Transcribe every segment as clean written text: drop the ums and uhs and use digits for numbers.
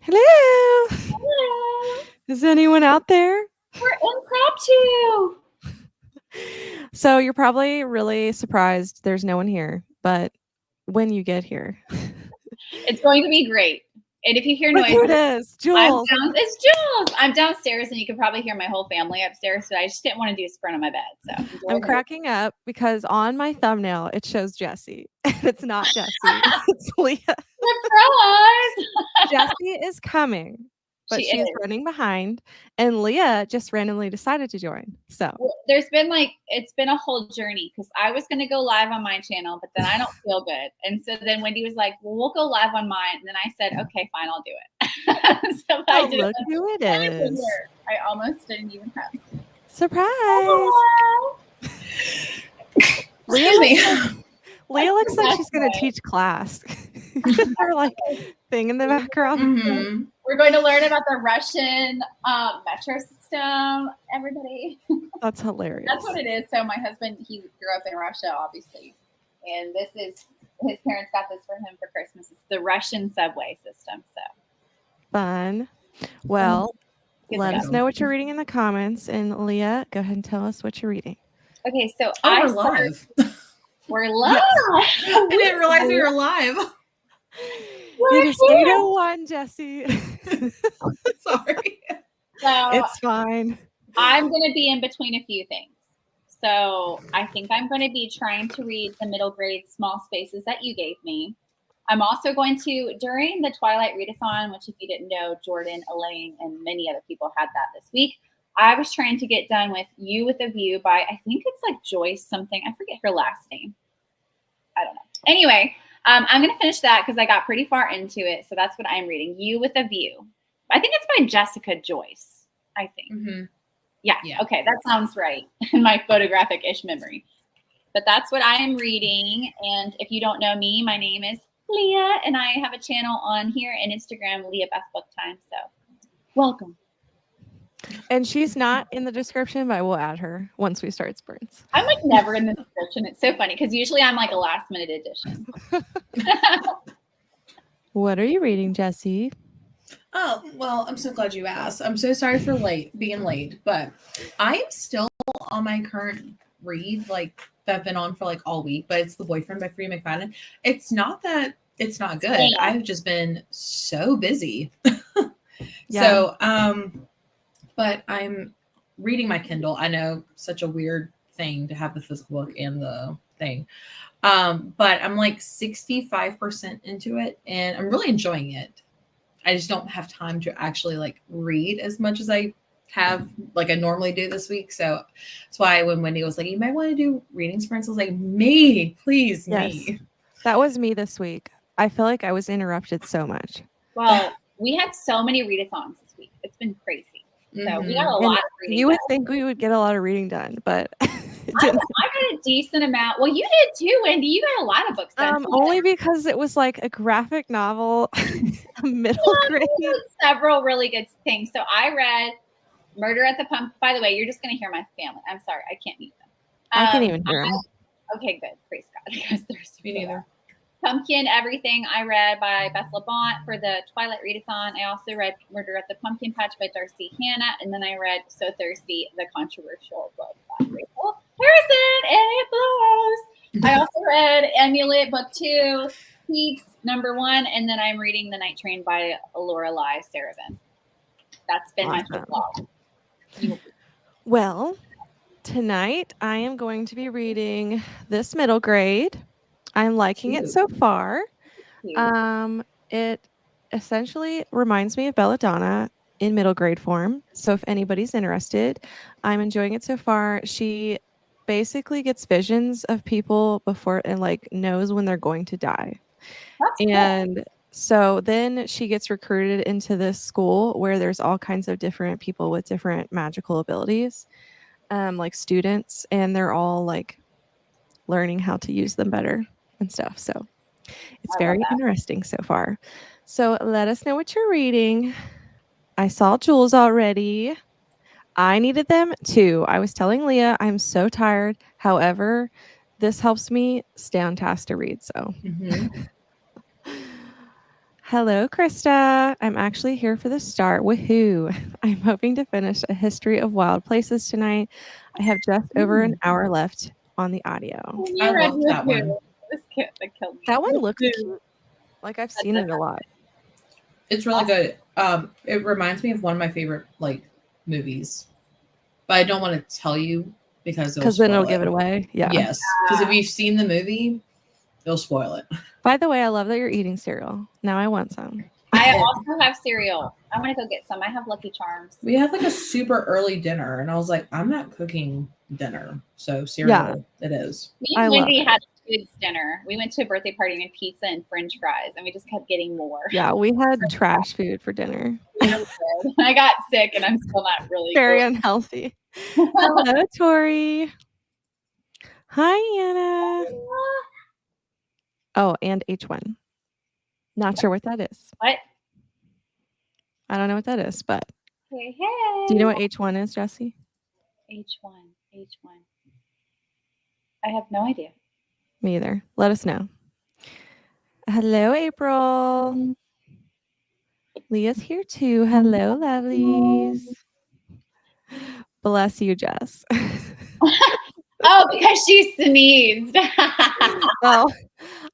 Hello. Hello. Is anyone out there? We're impromptu. So you're probably really surprised there's no one here, but when you get here, It's going to be great. And if you hear look who it noises, is, Jules. It's Jules. I'm downstairs, and you can probably hear my whole family upstairs. So I just didn't want to do a sprint on my bed. So I'm cracking up because on my thumbnail it shows Jessie, and it's not Jessie. It's Leah. Surprise! Jessie is coming, but she is running behind, and Leah just randomly decided to join. So there's been it's been a whole journey because I was going to go live on my channel, but then I don't feel good, and so then Wendy was like, "Well, we'll go live on mine," and then I said, "Okay, fine, I'll do it." So I did. Look who it is! I almost didn't even have surprise. Leah looks like she's going to teach class. Her thing in the background. Mm-hmm. We're going to learn about the Russian metro system, everybody. That's hilarious. That's what it is. So my husband, he grew up in Russia, obviously. And this is, his parents got this for him for Christmas. It's the Russian subway system. So fun. Well, let us know what you're reading in the comments. And Leah, go ahead and tell us what you're reading. Okay, so we're live. We're live. I didn't realize we were live. It is 8:01, Jessie. Sorry. So it's fine. I'm going to be in between a few things. So I think I'm going to be trying to read the middle grade small spaces that you gave me. I'm also going to, during the Twilight Readathon, which if you didn't know, Jordan, Elaine, and many other people had that this week. I was trying to get done with You with a View by, I think it's like Joyce something. I forget her last name. I don't know. Anyway, I'm going to finish that because I got pretty far into it. So that's what I'm reading. You with a View. I think it's by Jessica Joyce, I think. Mm-hmm. Yeah. Okay. That sounds right in my photographic-ish memory. But that's what I am reading. And if you don't know me, my name is Leah, and I have a channel on here and Instagram, Leah Beth Book Time. So welcome. And she's not in the description, but I will add her once we start sprints. I'm never in the description. It's so funny because usually I'm a last minute addition. What are you reading, Jessie? Oh, well, I'm so glad you asked. I'm so sorry for being late, but I am still on my current read, that I've been on for all week, but it's The Boyfriend by Freida McFadden. It's not that it's not good. Yeah. I've just been so busy. Yeah. So, but I'm reading my Kindle. I know, such a weird thing to have the physical book and the thing. But I'm 65% into it and I'm really enjoying it. I just don't have time to actually read as much as I have I normally do this week. So that's why when Wendy was you might want to do reading sprints, I was me, please, yes. Me. That was me this week. I feel like I was interrupted so much. Well, we had so many readathons this week. It's been crazy. So we got a lot of reading. You would think we would get a lot of reading done, but I got a decent amount. Well, you did too, Wendy. You got a lot of books done. Only because it was a graphic novel, middle grade. Several really good things. So I read Murder at the Pump. By the way, you're just going to hear my family. I'm sorry, I can't mute them. I can't even hear them. Okay, good. Praise God. Because there's me neither. Pumpkin Everything I read by Beth LaBont for the Twilight Readathon. I also read Murder at the Pumpkin Patch by Darcy Hannah. And then I read So Thirsty, the controversial book by Rachel Harrison, and it blows. I also read Amulet Book 2, Peaks #1, and then I'm reading The Night Train by Lorelei Sarabin. That's been my vlog. Well, tonight I am going to be reading this middle grade. I'm liking it so far. It essentially reminds me of Belladonna in middle grade form. So if anybody's interested, I'm enjoying it so far. She basically gets visions of people before and knows when they're going to die. That's cool. So then she gets recruited into this school where there's all kinds of different people with different magical abilities, students, and they're all learning how to use them better and stuff. So it's very interesting so far. So let us know what you're reading. I saw Jules already. I needed them too. I was telling Leah I'm so tired. However, this helps me stay on task to read. So Hello, Krista. I'm actually here for the start. Woohoo. I'm hoping to finish A History of Wild Places tonight. I have just over an hour left on the audio. When I you read love that one. Woohoo, this kid that killed me. That one looks Woohoo. cute. Like I've seen it a lot. It's really good. It reminds me of one of my favorite like movies, but I don't want to tell you because Then it'll give it away. Yeah. Yes, because if you've seen the movie, it'll spoil it. By the way, I love that you're eating cereal. Now I want some. I also have cereal. I want to go get some. I have Lucky Charms. We had like a super early dinner, and I was like, I'm not cooking dinner, so cereal it is. Me I and love Wendy it. had a kids dinner. We went to a birthday party and pizza and French fries, and we just kept getting more. Yeah, we had trash food for dinner. I got sick, and I'm still not really Very unhealthy. Hello, Tori. Hi, Anna. Oh, and H1. Not sure what that is. What? I don't know what that is, but Hey, hey. do you know what H1 is, Jessie? H1. I have no idea. Me either. Let us know. Hello, April. Leah's here too. Hello, lovelies. Bless you, Jess. Oh, because she sneezed. Well,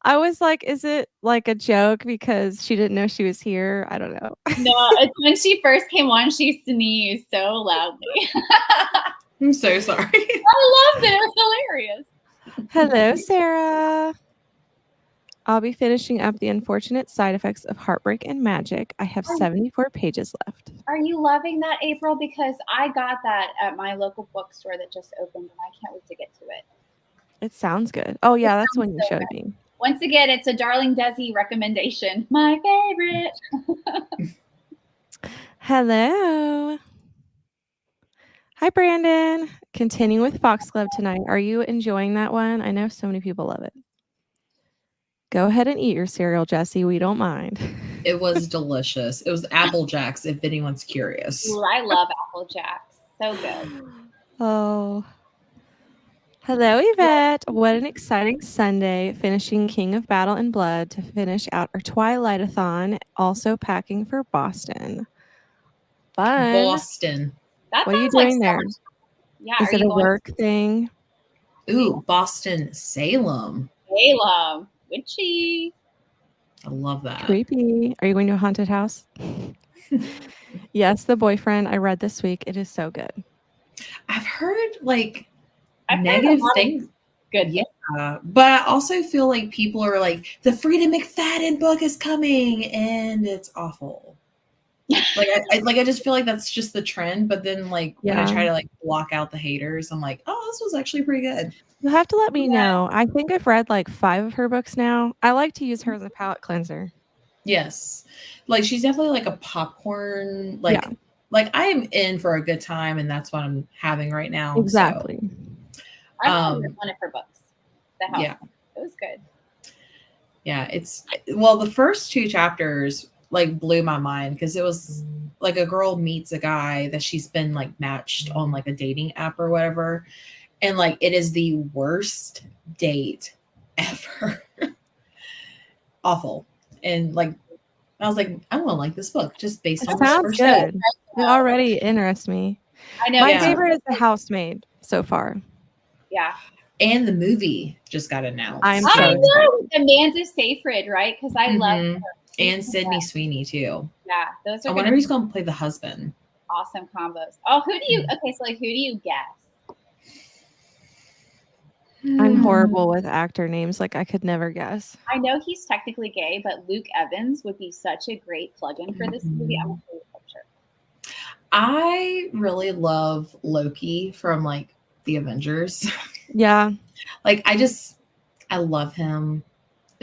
I was like, is it like a joke because she didn't know she was here? I don't know. No, it's when she first came on, she sneezed so loudly. I'm so sorry. I loved it. It was hilarious. Hello, Sarah. I'll be finishing up The Unfortunate Side Effects of Heartbreak and Magic. I have 74 pages left. Are you loving that, April? Because I got that at my local bookstore that just opened, and I can't wait to get to it. It sounds good. Oh, yeah, that's when you showed me. Once again, it's a Darling Desi recommendation. My favorite. Hello. Hi, Brandon. Continuing with Fox Club tonight. Are you enjoying that one? I know so many people love it. Go ahead and eat your cereal, Jessie. We don't mind. It was delicious. It was Apple Jacks, if anyone's curious. Ooh, I love Apple Jacks. So good. Oh. Hello, Yvette. What an exciting Sunday. Finishing King of Battle and Blood to finish out our Twilight-a-thon. Also packing for Boston. Fun. Boston. That What are you sounds like doing there? Yeah, Is it a work thing? Ooh, Boston, Salem. Salem. Witchy. I love that. Creepy. Are you going to a haunted house? Yes, The Boyfriend. I read this week. It is so good. I've heard like I've heard a negative lot of things. good. Yeah, but I also feel like people are like, the Frida McFadden book is coming, and it's awful. Like I just feel like that's just the trend. But then like when I try to like block out the haters, I'm like, oh, this was actually pretty good. You'll have to let me know. I think I've read like 5 of her books now. I like to use her as a palate cleanser. Yes, like she's definitely like a popcorn. Like I am in for a good time, and that's what I'm having right now. Exactly. So. I read one of her books. The House. Yeah, it was good. Yeah, the first 2 chapters like blew my mind because it was like a girl meets a guy that she's been like matched on like a dating app or whatever, and like it is the worst date ever. Awful. And like I was like, I want to like this book just based on this first good. date. It already interests me. I know. My favorite is The Housemaid so far. Yeah. And the movie just got announced. I know. Amanda Seyfried, right? Because I love her. And Sydney Sweeney too. Yeah, those are. I wonder who's going to play the husband. Awesome combos. Oh, who do you? Okay, so like, who do you guess? I'm horrible with actor names. Like I could never guess. I know he's technically gay, but Luke Evans would be such a great plug-in for this movie. I'm gonna show you a picture. I really love Loki from like the Avengers. Yeah. Like I love him.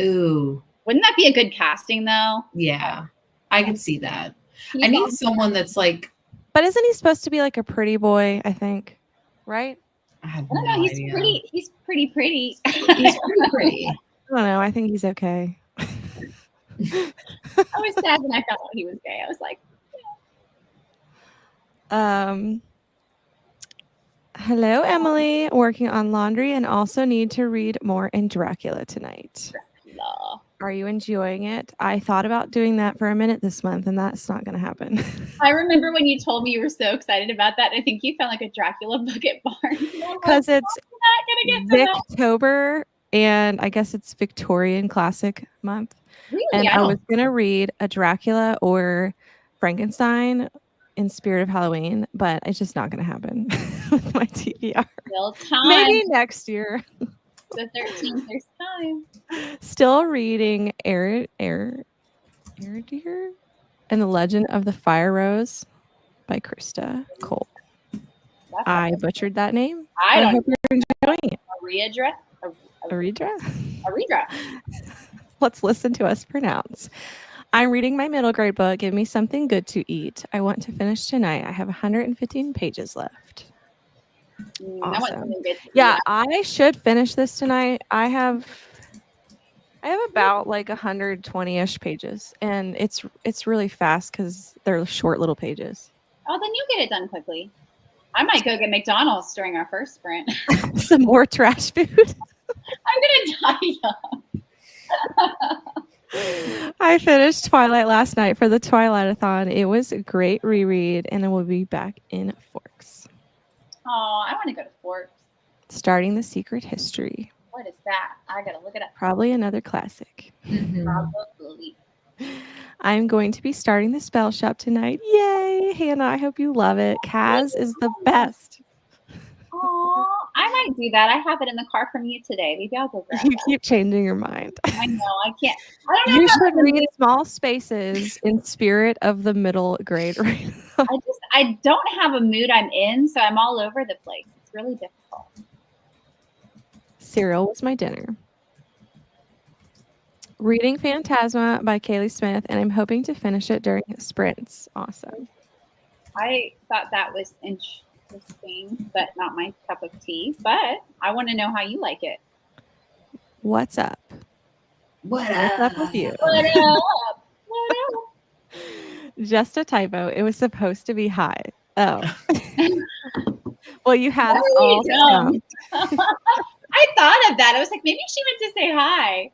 Ooh. Wouldn't that be a good casting though? Yeah. I could see that. I need someone that's like. But isn't he supposed to be like a pretty boy, I think? Right? I don't know. He's pretty. He's pretty. He's pretty pretty. I don't know. I think he's okay. I was sad when I found out he was gay. I was like, hello, Emily. Working on laundry and also need to read more in Dracula tonight. Dracula. Are you enjoying it? I thought about doing that for a minute this month, and that's not going to happen. I remember when you told me you were so excited about that. I think you found like a Dracula book at Barnes. Because it's Victober, and I guess it's Victorian Classic Month. Really? And I was going to read a Dracula or Frankenstein in spirit of Halloween, but it's just not going to happen with my TBR. Still time. Maybe next year. The 13th, there's time. Still reading Eridir and the Legend of the Fire Rose by Krista Cole. I butchered that name. I hope you're enjoying it. Aridra. Let's listen to us pronounce. I'm reading my middle grade book, Give Me Something Good to Eat. I want to finish tonight. I have 115 pages left. Awesome. Yeah, I should finish this tonight. I have about like 120-ish pages, and it's really fast because they're short little pages. Oh, then you'll get it done quickly. I might go get McDonald's during our first sprint. Some more trash food. I'm gonna die young. I finished Twilight last night for the Twilight-a-thon. It was a great reread, and I will be back in Forks. Oh, I want to go to Forks. Starting the Secret History. What is that? I gotta look it up. Probably another classic. Probably. I'm going to be starting the spell shop tonight. Yay, Hannah! I hope you love it. Kaz is the best. Oh, I might do that. I have it in the car from you today. Maybe I'll go grab You that. keep changing your mind. I know. I can't. I don't know. You should read Small Spaces in spirit of the middle grade. I don't have a mood I'm in, so I'm all over the place. It's really difficult. Cereal was my dinner. Reading Phantasma by Kaylee Smith, and I'm hoping to finish it during sprints. Awesome. I thought that was interesting, but not my cup of tea. But I want to know how you like it. What's up? What's up with you? What up? What up? Just a typo. It was supposed to be high. Oh. Well, you had us all down. I thought of that. I was like, maybe she meant to say hi.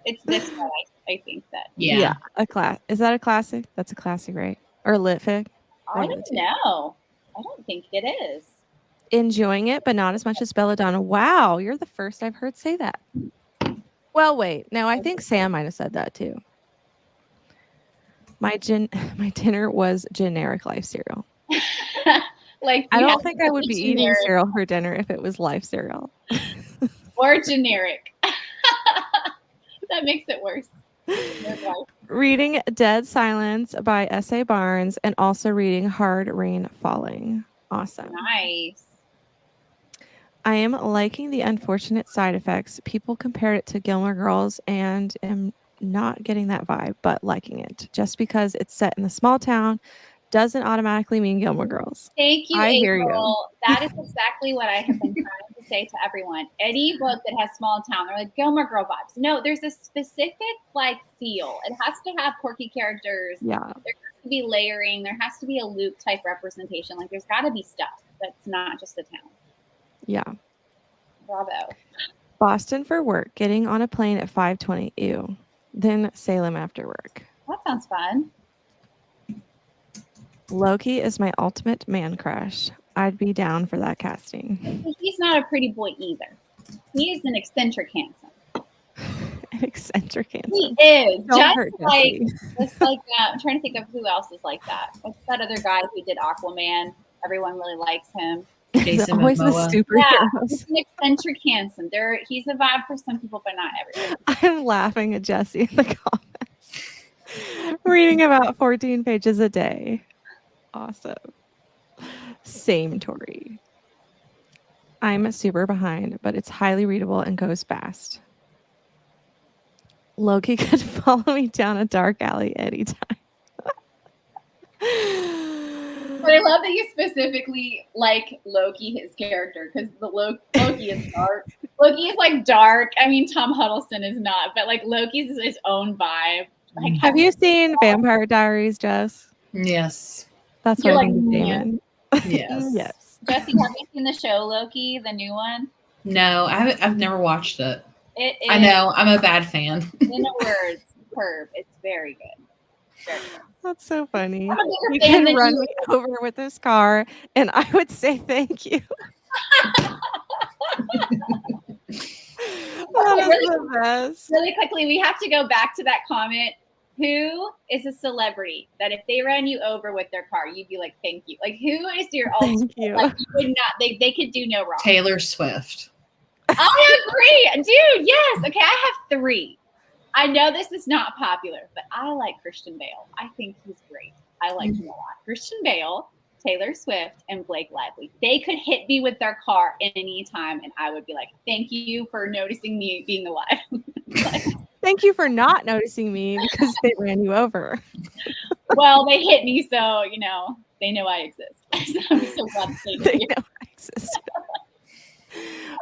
It's this one, I think that. Yeah. Is that a classic? That's a classic, right? Or lit fic? I don't know. I don't think it is. Enjoying it, but not as much as Belladonna. Wow, you're the first I've heard say that. Well, wait. No, I think Sam might have said that too. My dinner was generic Life cereal. Like I don't think I would be eating cereal for dinner if it was Life cereal. Or generic. That makes it worse. Reading Dead Silence by S.A. Barnes, and also reading Hard Rain Falling. Awesome. Nice. I am liking the unfortunate side effects. People compared it to Gilmore Girls, and am not getting that vibe, but liking it. Just because it's set in a small town doesn't automatically mean Gilmore Girls. Thank you, I April. hear you. That is exactly what I have been trying to say to everyone. Any book that has small town, they're like Gilmore Girl vibes. No, there's a specific like feel. It has to have quirky characters. Yeah. There has to be layering. There has to be a Luke type representation. Like there's got to be stuff that's not just a town. Yeah. Bravo. Boston for work. Getting on a plane at 5:20. Ew. Then Salem after work. That sounds fun. Loki is my ultimate man crush. I'd be down for that casting. He's not a pretty boy either. He is an eccentric handsome. An eccentric handsome. He is. Just like I'm trying to think of who else is like that. What's that other guy who did Aquaman? Everyone really likes him. Jason always the Momoa. superheroes. He's an eccentric handsome. He's a vibe for some people, but not everyone. I'm laughing at Jessie in the comments. Reading about 14 pages a day. Awesome. Same, Tori. I'm super behind, but it's highly readable and goes fast. Loki could follow me down a dark alley anytime. But I love that you specifically like Loki, his character, because the Loki is dark. Loki is like dark. I mean, Tom Huddleston is not, but like Loki's his own vibe. Like, have you seen Vampire Diaries, Jess? Yes. That's what I think of Damon. Yes. Yes. Jessie, have you seen the show Loki, the new one? No, I've never watched it. It is. I know. I'm a bad fan. In a word, superb. It's very good. Very good. That's so funny. I'm a bigger He fan could than run you. me over with his car, and I would say thank you. That is the best. Really quickly, we have to go back to that comment. Who is a celebrity that if they ran you over with their car, you'd be like, thank you? Like, who is your ultimate? Thank you. Like, you would not, they could do no wrong. Taylor Swift. I agree. Dude, yes. Okay, I have 3. I know this is not popular, but I like Christian Bale. I think he's great. I like him a lot. Christian Bale, Taylor Swift, and Blake Lively. They could hit me with their car anytime, and I would be like, thank you for noticing me being alive. Thank you for not noticing me because they ran you over. Well, they hit me, so, they know I exist. So I'm so glad they know I exist.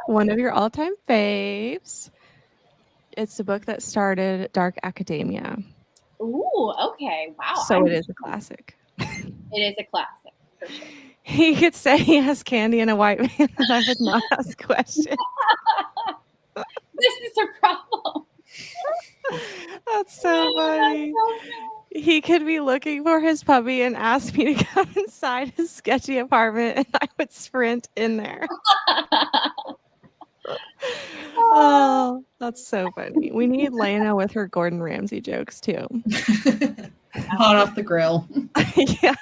One of your all-time faves. It's the book that started dark academia. Ooh, okay. Wow. So it is a classic. It is a classic, for sure. He could say he has candy in a white van and I would not ask questions. This is a problem. That's so funny. He could be looking for his puppy and ask me to come inside his sketchy apartment and I would sprint in there. Oh, that's so funny. We need Lena with her Gordon Ramsay jokes too. Hot off the grill. Yeah.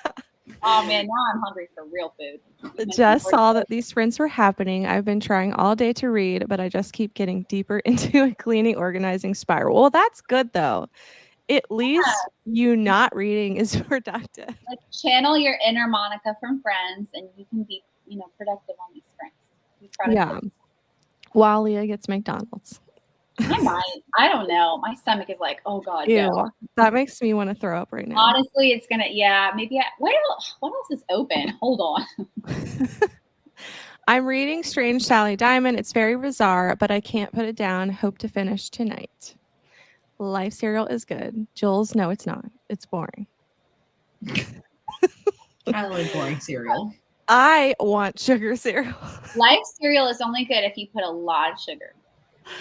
Oh man, now I'm hungry for real food. Just saw that these sprints were happening. I've been trying all day to read, but I just keep getting deeper into a cleaning, organizing spiral. Well, that's good though. At least you not reading is productive. Like channel your inner Monica from Friends, and you can be, productive on these sprints. Yeah. While Leah gets McDonald's. I might. I don't know. My stomach is like, oh god, Ew, no. that makes me want to throw up right now. Honestly, it's gonna. Yeah, maybe. What else is open? Hold on. I'm reading Strange Sally Diamond. It's very bizarre, but I can't put it down. Hope to finish tonight. Life cereal is good. Jules, no, it's not. It's boring. I like boring cereal. I want sugar cereal. Life cereal is only good if you put a lot of sugar.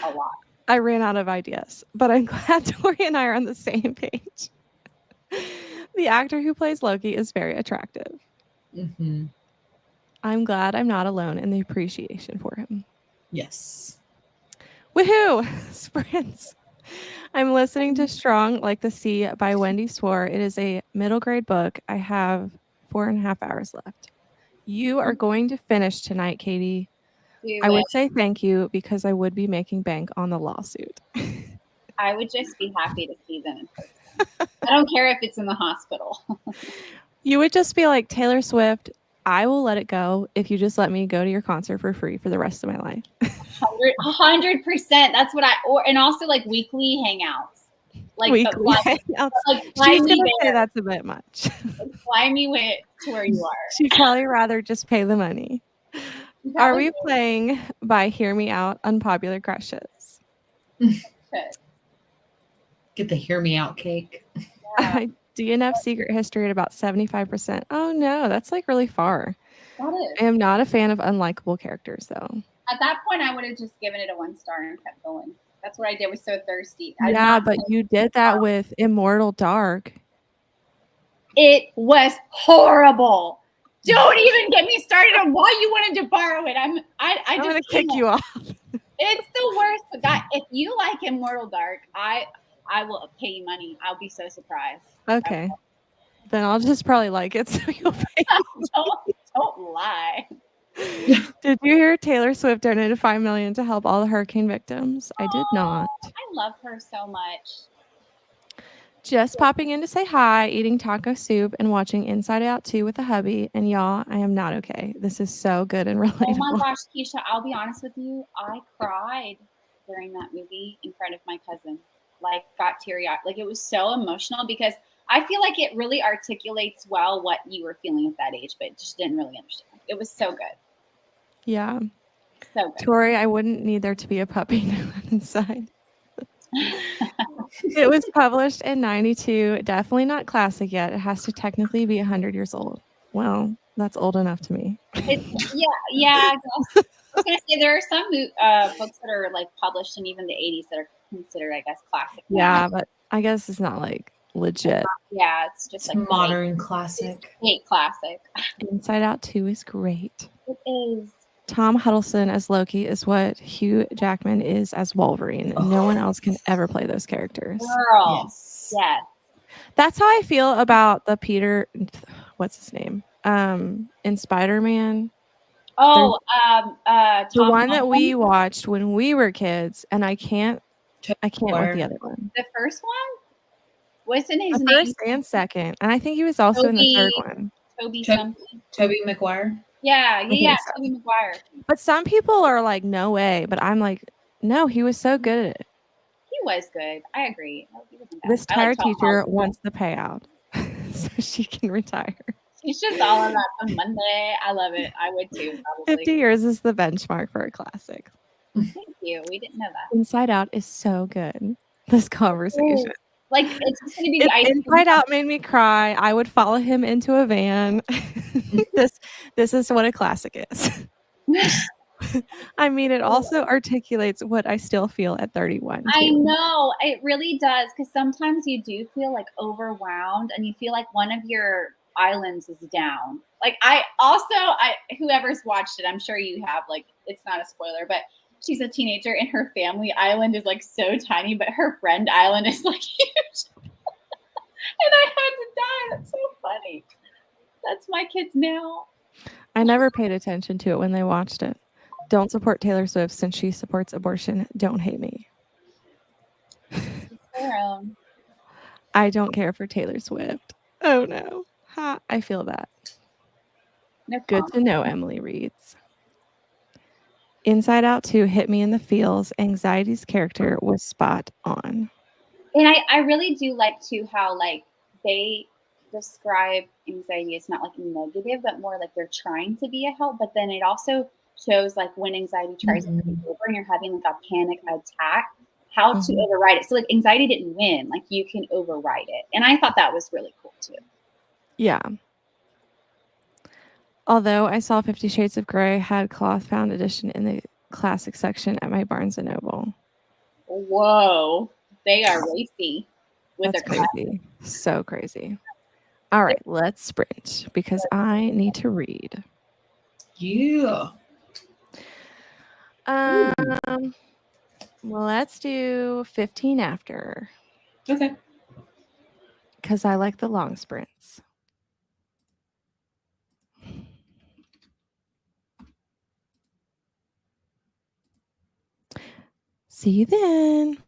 A lot. I ran out of ideas, but I'm glad Tori and I are on the same page. The actor who plays Loki is very attractive. Mm-hmm. I'm glad I'm not alone in the appreciation for him. Yes. Woohoo! Sprints. I'm listening to Strong Like the Sea by Wendy Swore. It is a middle grade book. I have 4.5 hours left. You are going to finish tonight, Katie. I would say thank you because I would be making bank on the lawsuit. I would just be happy to see them in person. I don't care if it's in the hospital. You would just be like, Taylor Swift, I will let it go if you just let me go to your concert for free for the rest of my life. 100%. That's what and also like weekly hangouts. Like weekly hangouts. She's going to say that's a bit much. Fly me to where you are. She'd probably rather just pay the money. Are we playing by Hear Me Out Unpopular Crushes? Get the Hear Me Out cake. Yeah. DNF secret history at about 75%. Oh no, that's like really far. That is. I am not a fan of unlikable characters though. At that point, I would have just given it a 1 star and kept going. That's what I did. Was So Thirsty. Yeah, but you did that with Immortal Dark. It was horrible. Don't even get me started on why you wanted to borrow it. I'm going to kick you off. It's the worst. But God, if you like Immortal Dark, I will pay you money. I'll be so surprised. Okay. Then I'll just probably like it so you'll pay me. Don't lie. Did you hear Taylor Swift donated $5 million to help all the hurricane victims? I did not. I love her so much. Just popping in to say hi, eating taco soup, and watching Inside Out 2 with a hubby. And y'all, I am not okay. This is so good and relatable. Oh my gosh, Keisha, I'll be honest with you. I cried during that movie in front of my cousin. Like, got teary-eyed. Like, it was so emotional because I feel like it really articulates well what you were feeling at that age, but just didn't really understand. It was so good. Yeah. So good. Tori, I wouldn't need there to be a puppy inside. It was published in 92. Definitely not classic yet. It has to technically be 100 years old. Well, that's old enough to me. Yeah. was gonna say there are some books that are like published in even the 80s that are considered, I guess, classic now. Yeah, but I guess it's not like legit. Yeah, it's just like modern classic. Great classic. Inside Out 2 is great. It is. Tom Hiddleston as Loki is what Hugh Jackman is as Wolverine. No one else can ever play those characters. Girl. Yes. That's how I feel about the Peter, what's his name? In Spider-Man. Oh, the one that we watched when we were kids, and I can't with the other one. The first one? What's in his name? First and second. And I think he was also in the third one. Tobey Maguire. Yeah, Tobey Maguire. But some people are like, no way. But I'm like, no, he was so good at it. He was good. I agree. This tired teacher wants the payout so she can retire. She's just all about the Monday. I love it. I would too, probably. 50 years is the benchmark for a classic. Thank you. We didn't know that. Inside Out is so good. This conversation. Ooh. Like, it's just going to be Inside Out made me cry. I would follow him into a van. This is what a classic is. I mean, it also articulates what I still feel at 31. I know. It really does. Because sometimes you do feel like overwhelmed and you feel like one of your islands is down. Like, whoever's watched it, I'm sure you have, like, it's not a spoiler, but she's a teenager and her family island is like so tiny, but her friend island is like huge. And I had to die. That's so funny. That's my kids now. I never paid attention to it when they watched it. Don't support Taylor Swift since she supports abortion. Don't hate me. I don't care for Taylor Swift. Oh no. Ha, I feel that. No Good to know, Emily reads. Inside Out 2 hit me in the feels. Anxiety's character was spot on. And I really do like too how like they describe anxiety as not like negative, but more like they're trying to be a help. But then it also shows like when anxiety tries to take over and you're having like a panic attack, how to override it. So like anxiety didn't win, like you can override it. And I thought that was really cool too. Yeah. Although I saw 50 Shades of Grey had cloth bound edition in the classic section at my Barnes & Noble. Whoa. They are racy with That's their crazy. So crazy. All right, let's sprint because I need to read. Yeah. Let's do 15 after. Okay. Because I like the long sprints. See you then.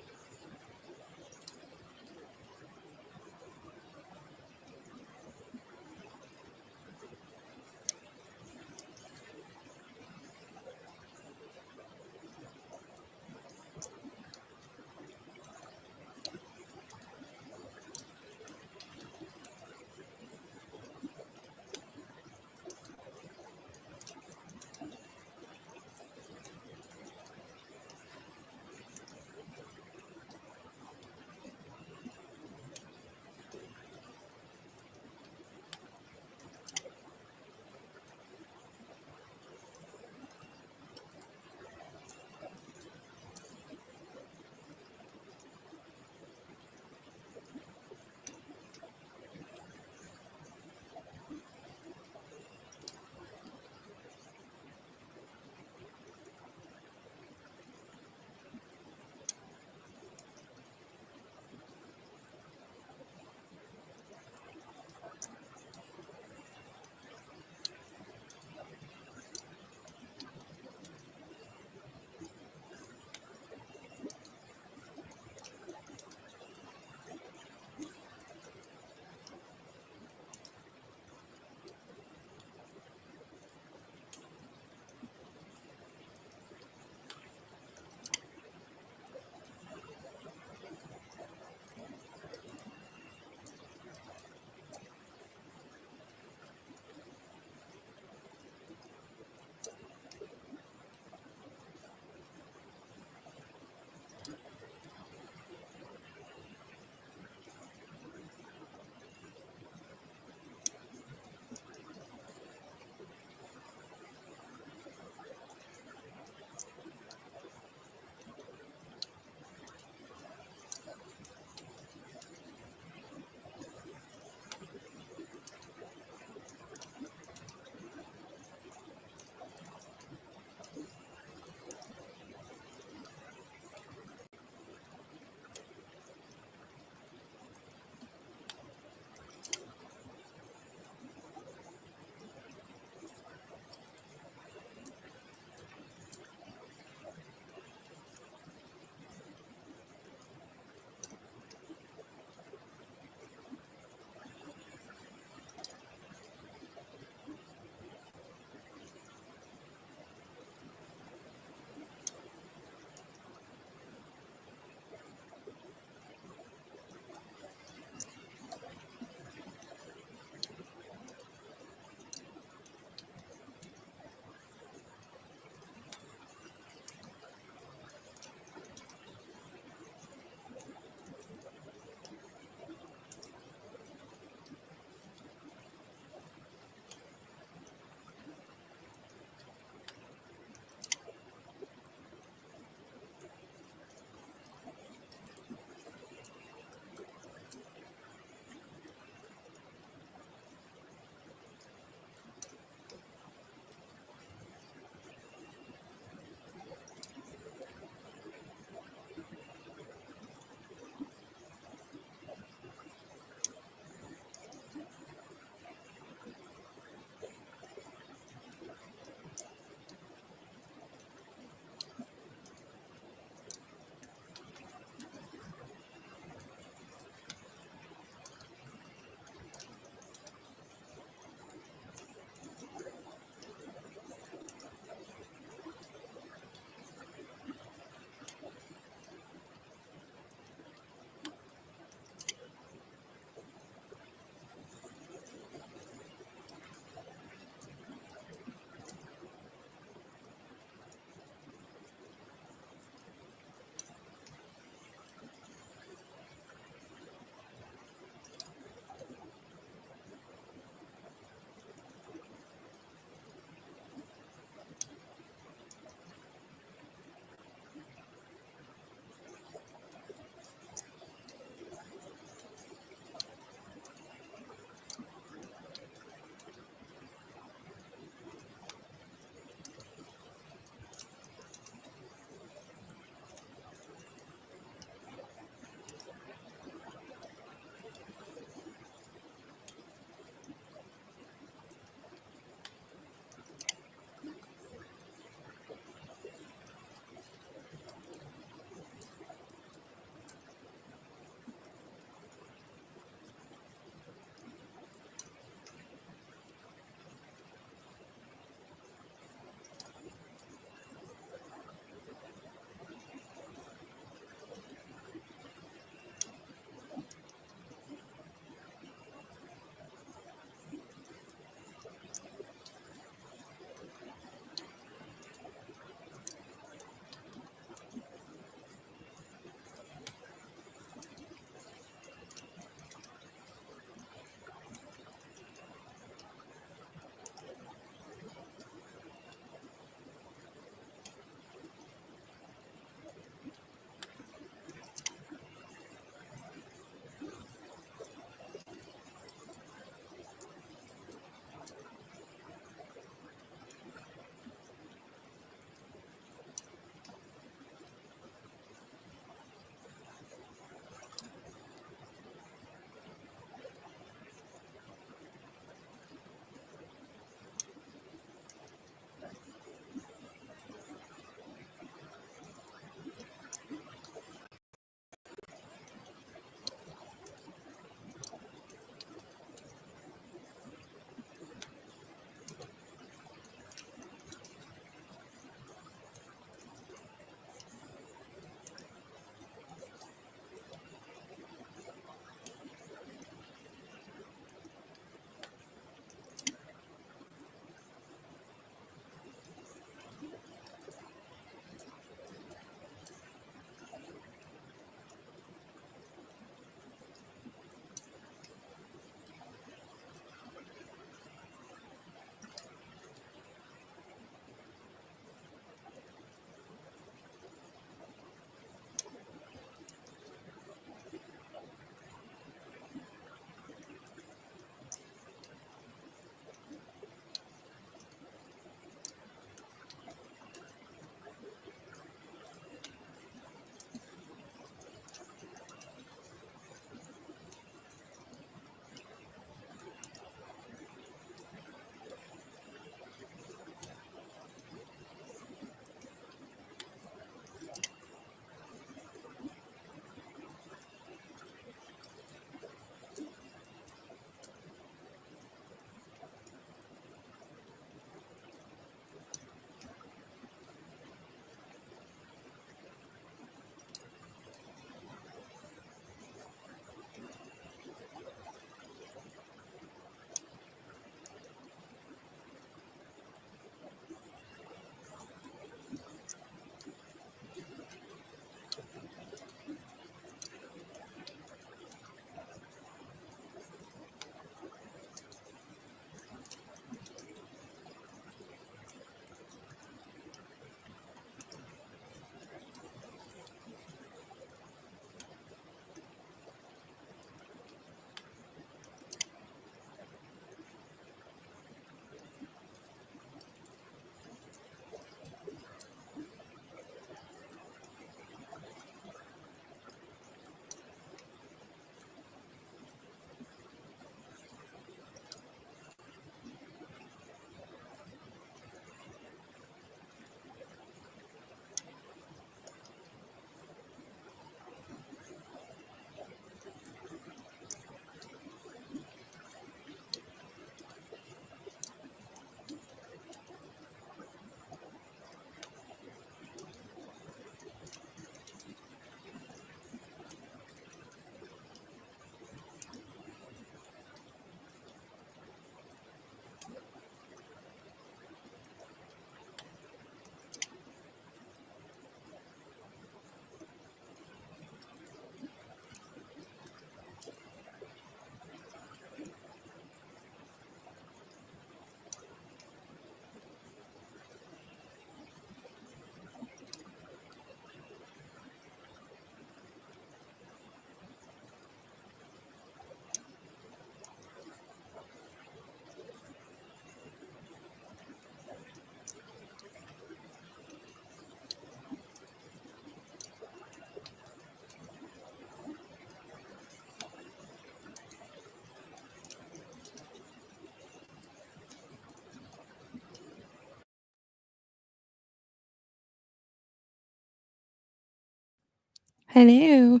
Hello.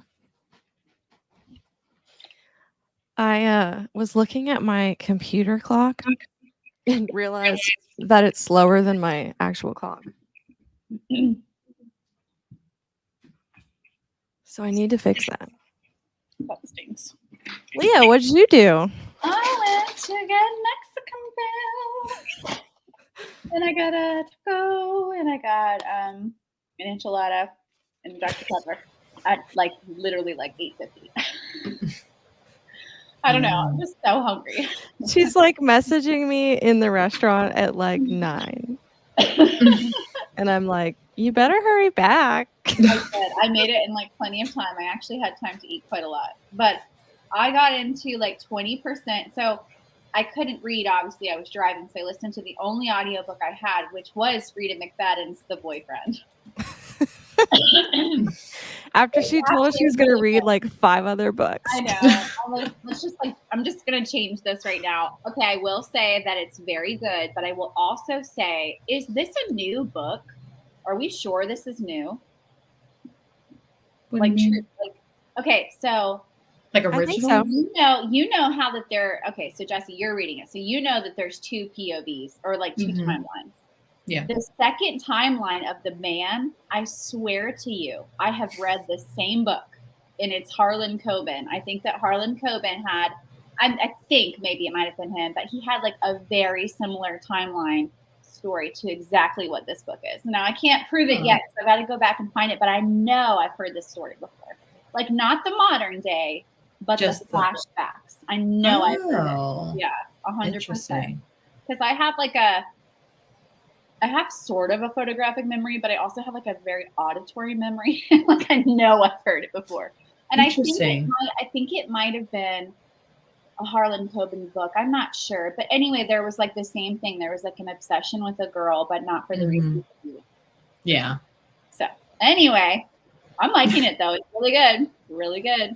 I was looking at my computer clock and realized that it's slower than my actual clock. So I need to fix that. That stinks. Leah, what did you do? I went to get Mexican food. And I got a taco and I got an enchilada and Dr. Pepper at like literally like 8:50. I don't know. I'm just so hungry. She's like messaging me in the restaurant at like 9. And I'm like, you better hurry back. I did. I made it in like plenty of time. I actually had time to eat quite a lot. But I got into like 20%. So I couldn't read, obviously. I was driving. So I listened to the only audiobook I had, which was Frida McFadden's The Boyfriend. After she told us she was going to read like 5 other books. I know. I'm just going to change this right now. Okay, I will say that it's very good, but I will also say, is this a new book? Are we sure this is new? Okay, so like I think original. so. you know how that they're okay. So Jessie, you're reading it, so you know that there's 2 POVs or like 2 timelines. Yeah. The second timeline of the man, I swear to you, I have read the same book, and it's Harlan Coben. I think that Harlan Coben had, I think maybe it might have been him, but he had like a very similar timeline story to exactly what this book is. Now I can't prove it yet, so I got to go back and find it, but I know I've heard this story before. Like not the modern day, but just the flashbacks. I know I've heard it. Yeah, 100%. Because I have like I have sort of a photographic memory, but I also have like a very auditory memory. Like I know I've heard it before. And I think it might have been a Harlan Coben book. I'm not sure. But anyway, there was like the same thing. There was like an obsession with a girl, but not for the reason. Yeah. So anyway, I'm liking it though. It's really good. Really good.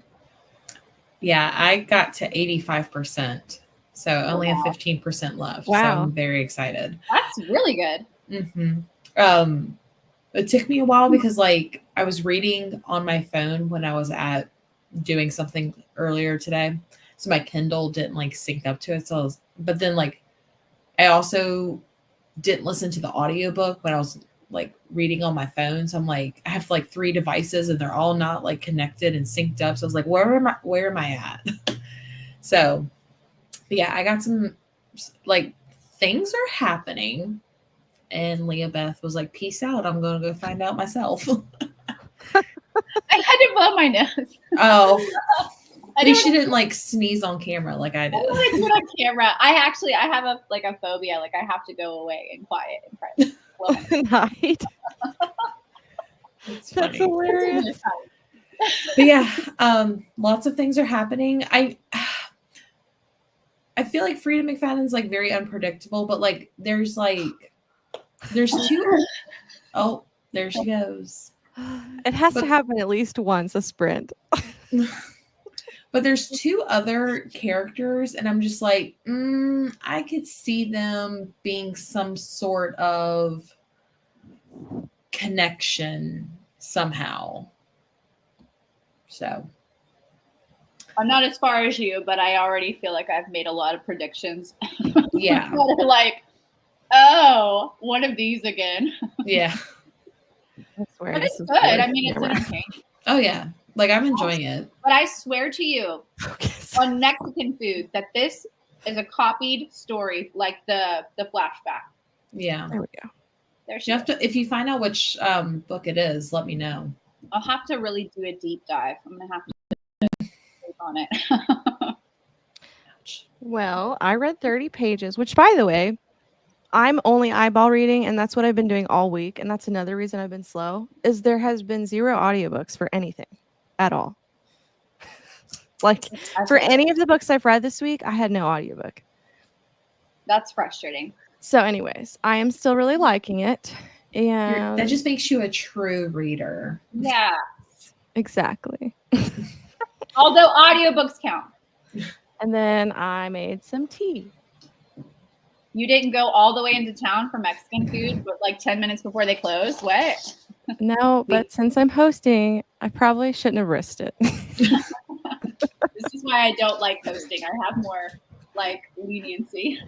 Yeah, I got to 85%. So only have 15% left. Wow. So I'm very excited. That's really good. It took me a while because like I was reading on my phone when I was doing something earlier today. So my Kindle didn't like sync up to it. But then like I also didn't listen to the audiobook when I was like reading on my phone. So I'm like, I have like 3 devices and they're all not like connected and synced up. So I was like, where am I at? So yeah, I got some like things are happening. And Leah Beth was like, peace out. I'm going to go find out myself. I had to blow my nose. Oh, at least she didn't like sneeze on camera like I did. I don't do it on camera. I have a phobia. Like I have to go away and quiet and private. Night. That's hilarious. But yeah, lots of things are happening. I feel like Frida McFadden's like very unpredictable, but like there's 2. Oh, there she goes. It has to happen at least once, a sprint. But there's 2 other characters, and I'm just like, I could see them being some sort of connection somehow. So I'm not as far as you, but I already feel like I've made a lot of predictions. Yeah. Like, oh, one of these again. Yeah. I swear but it's good. I mean, it's entertaining. Oh, yeah. Like, I'm enjoying it. But I swear to you, on Mexican food, that this is a copied story, like the flashback. Yeah. There we go. You have to, if you find out which book it is, let me know. I'll have to really do a deep dive. I'm going to have to click on it. Well, I read 30 pages, which, by the way, I'm only eyeball reading, and that's what I've been doing all week. And that's another reason I've been slow, is there has been 0 audiobooks for anything at all. Like, for any of the books I've read this week, I had no audiobook. That's frustrating. So anyways, I am still really liking it. And that just makes you a true reader. Yeah. Exactly. Although audiobooks count. And then I made some tea. You didn't go all the way into town for Mexican food, but like 10 minutes before they closed? What? No, but since I'm hosting, I probably shouldn't have risked it. This is why I don't like hosting. I have more like leniency.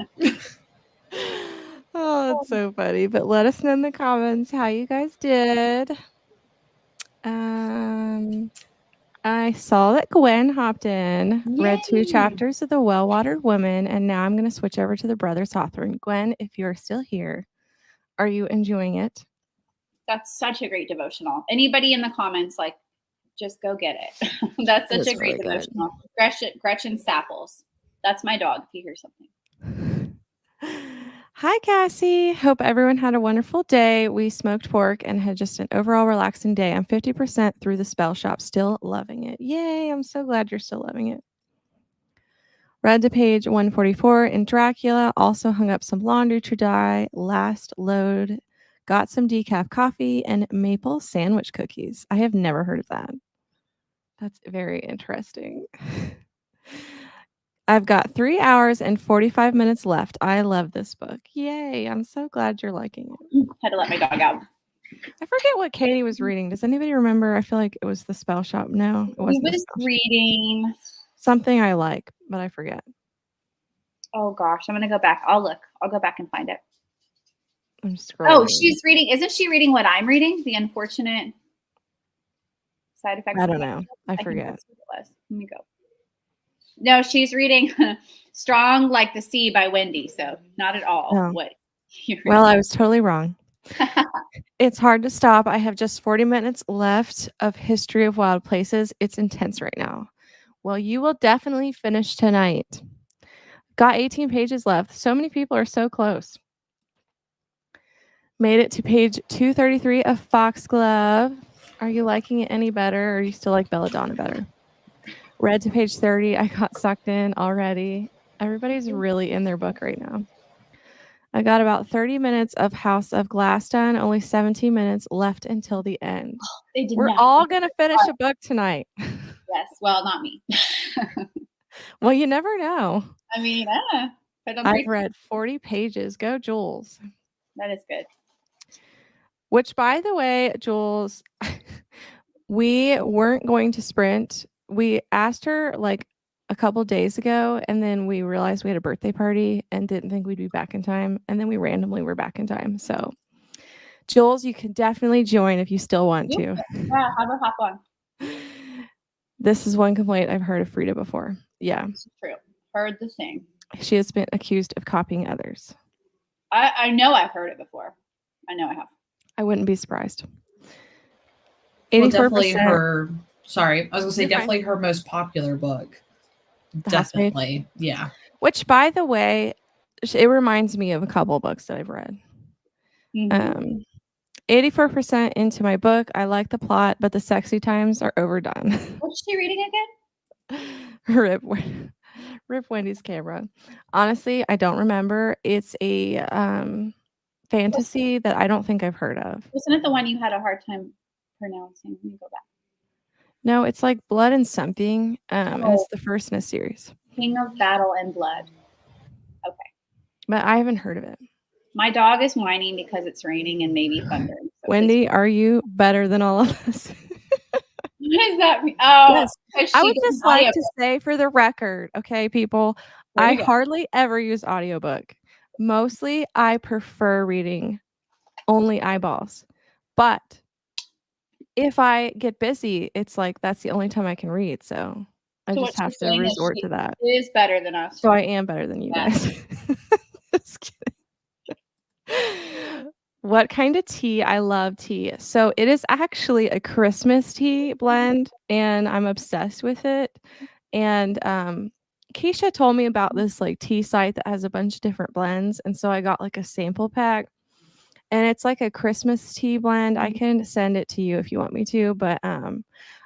Oh, it's so funny. But let us know in the comments how you guys did. I saw that Gwen hopped in, read 2 chapters of The Well-Watered Woman, and now I'm going to switch over to the Brothers Hawthorne. Gwen, if you're still here, are you enjoying it? That's such a great devotional. Anybody in the comments, like, just go get it. That's such a great really devotional. Gretchen Sapples. That's my dog, if you hear something. Hi, Cassie. Hope everyone had a wonderful day. We smoked pork and had just an overall relaxing day. I'm 50% through the spell shop, still loving it. Yay, I'm so glad you're still loving it. Read to page 144 in Dracula, also hung up some laundry to dry, last load, got some decaf coffee and maple sandwich cookies. I have never heard of that. That's very interesting. I've got 3 hours and 45 minutes left. I love this book. Yay. I'm so glad you're liking it. Had to let my dog out. I forget what Katie was reading. Does anybody remember? I feel like it was The Spell Shop. No, it wasn't. We was reading something I like, but I forget. Oh gosh, I'm gonna go back. I'll look. I'll go back and find it. I'm scrolling. Oh, she's reading. Isn't she reading what I'm reading? The Unfortunate Side Effects. I don't know. I forget. Let me go. No, she's reading Strong Like the Sea by Wendy. So not at all what you're reading. Well, I was totally wrong. It's hard to stop. I have just 40 minutes left of History of Wild Places. It's intense right now. Well, you will definitely finish tonight. Got 18 pages left. So many people are so close. Made it to page 233 of Foxglove. Are you liking it any better, or you still like Belladonna better? Read to page 30. I got sucked in already. Everybody's really in their book right now. I got about 30 minutes of House of Glass done. Only 17 minutes left until the end. We're all going to finish a book tonight. Yes. Well, not me. Well, you never know. I mean, I've read 40 pages. Go, Jules. That is good. Which, by the way, Jules, we weren't going to sprint. We asked her like a couple days ago, and then we realized we had a birthday party and didn't think we'd be back in time. And then we randomly were back in time. So, Jules, you can definitely join if you still want to. Yeah, have her hop on. This is one complaint I've heard of Frida before. Yeah. It's true. Heard the same. She has been accused of copying others. I know I've heard it before. I know I have. I wouldn't be surprised. 84%. Well, definitely her. Sorry, I was gonna say definitely her most popular book. Definitely, yeah. Which, by the way, it reminds me of a couple of books that I've read. 84% into my book. I like the plot, but the sexy times are overdone. What's she reading again? Rip Wendy's camera. Honestly, I don't remember. It's a fantasy that I don't think I've heard of. Wasn't it the one you had a hard time pronouncing? Let me go back. No, it's like Blood and Something. And it's the first in a series. King of Battle and Blood. Okay. But I haven't heard of it. My dog is whining because it's raining and maybe thunder. So Wendy, are you better than all of us? What does that mean? Oh, yes. I would just like to say for the record, okay, people, I hardly ever use audiobook. Mostly, I prefer reading only eyeballs. But if I get busy, it's like that's the only time I can read. So I just have to resort to that. It is better than us. So I am better than you guys. Just kidding. What kind of tea? I love tea. So it is actually a Christmas tea blend, and I'm obsessed with it. And Keisha told me about this like tea site that has a bunch of different blends, and so I got like a sample pack, and it's like a Christmas tea blend. I can send it to you if you want me to, but I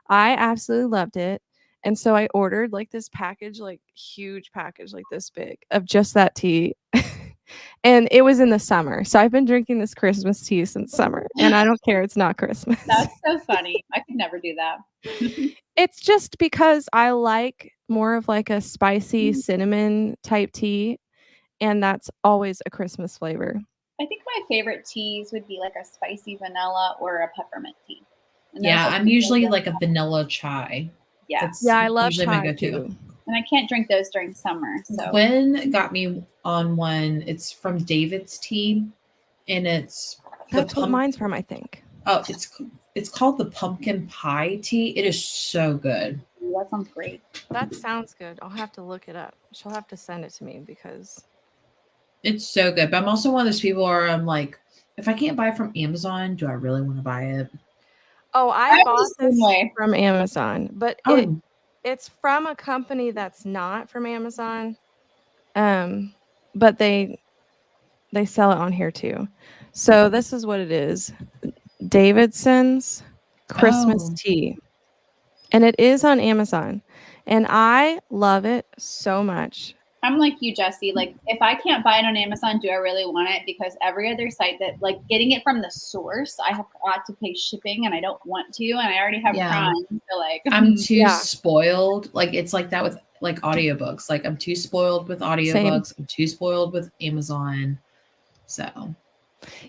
absolutely loved it. And so I ordered like this package, like huge package, like this big, of just that tea. And it was in the summer. So I've been drinking this Christmas tea since summer. And I don't care. It's not Christmas. That's so funny. I could never do that. It's just because I like more of like a spicy cinnamon type tea. And that's always a Christmas flavor. I think my favorite teas would be like a spicy vanilla or a peppermint tea. And those Yeah, are I'm usually really like a vanilla chai. Yeah. That's Yeah, I love usually my chai go-to. too. And I can't drink those during summer. So Gwen got me on one. It's from David's Tea, and it's That's what mine's from, I think. Oh, it's called the pumpkin pie tea. It is so good. that sounds great. That sounds good. I'll have to look it up. She'll have to send it to me because It's so good. But I'm also one of those people where I'm like, if I can't buy it from Amazon, do I really want to buy it? I I'm bought the same this way. from Amazon, but Oh, it's from a company that's not from Amazon. But they sell it on here too. So this is what it is. Davidson's Christmas Oh. tea. And it is on Amazon. And I love it so much. I'm like you, Jessie. Like, if I can't buy it on Amazon, do I really want it? Because every other site that, like, getting it from the source, I have got to pay shipping, and I don't want to, and I already have Yeah. Prime. So, like, I'm too Yeah. spoiled. Like it's like that with like audiobooks. Like I'm too spoiled with audiobooks. I'm too spoiled with Amazon. So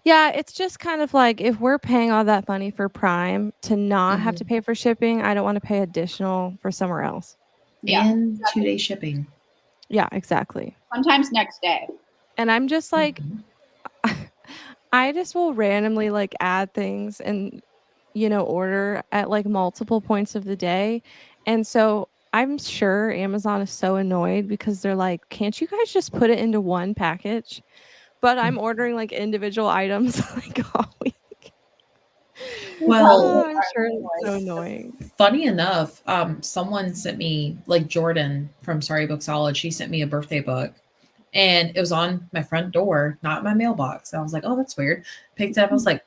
Yeah, it's just kind of like if we're paying all that money for Prime to not have to pay for shipping, I don't want to pay additional for somewhere else. yeah, and 2-day shipping. Yeah, exactly. sometimes next day. And I'm just like, Mhm. I just will randomly like add things and, order at like multiple points of the day. And so I'm sure Amazon is so annoyed because they're like, can't you guys just put it into one package? But I'm ordering like individual items like all week. Well, I'm sure it's so annoying. funny enough, someone sent me, like Jordan from Sorry Booksology, she sent me a birthday book, and it was on my front door, not my mailbox. I was like, oh, that's weird. Picked it up. I was like,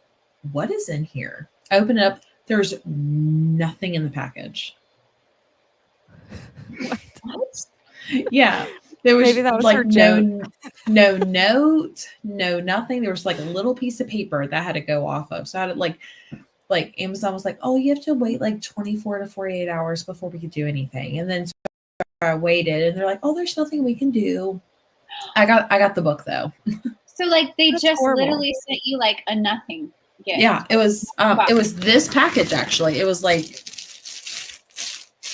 what is in here? I opened it up. There's nothing in the package. What? Yeah. There was, Maybe that was like her no note, no nothing. There was like a little piece of paper that had to go off of. So I had to like Amazon was like, oh, you have to wait like 24 to 48 hours before we could do anything. And then so I waited, and they're like, oh, there's nothing we can do. I got the book though. So, like, they That's just horrible. literally sent you like a nothing gift. Yeah, it was this package actually. It was like,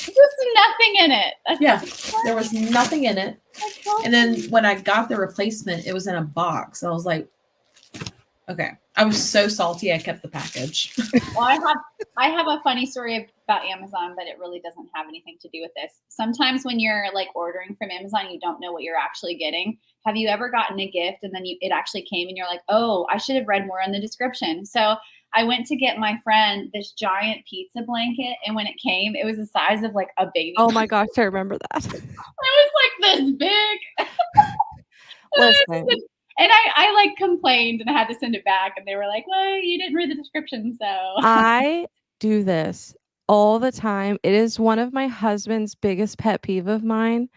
There's nothing in it. That's yeah, there was nothing in it. so And then when I got the replacement, it was in a box. I was like, okay. I was so salty I kept the package. Well, I have a funny story about Amazon, but it really doesn't have anything to do with this. Sometimes when you're like ordering from Amazon, you don't know what you're actually getting. Have you ever gotten a gift and then it actually came and you're like, oh, I should have read more in the description. So I went to get my friend this giant pizza blanket, and when it came, it was the size of like a baby. Oh my gosh, I remember that. It was like this big. Listen, And I like complained and I had to send it back, and they were like, well, you didn't read the description. So I do this all the time. It is one of my husband's biggest pet peeve of mine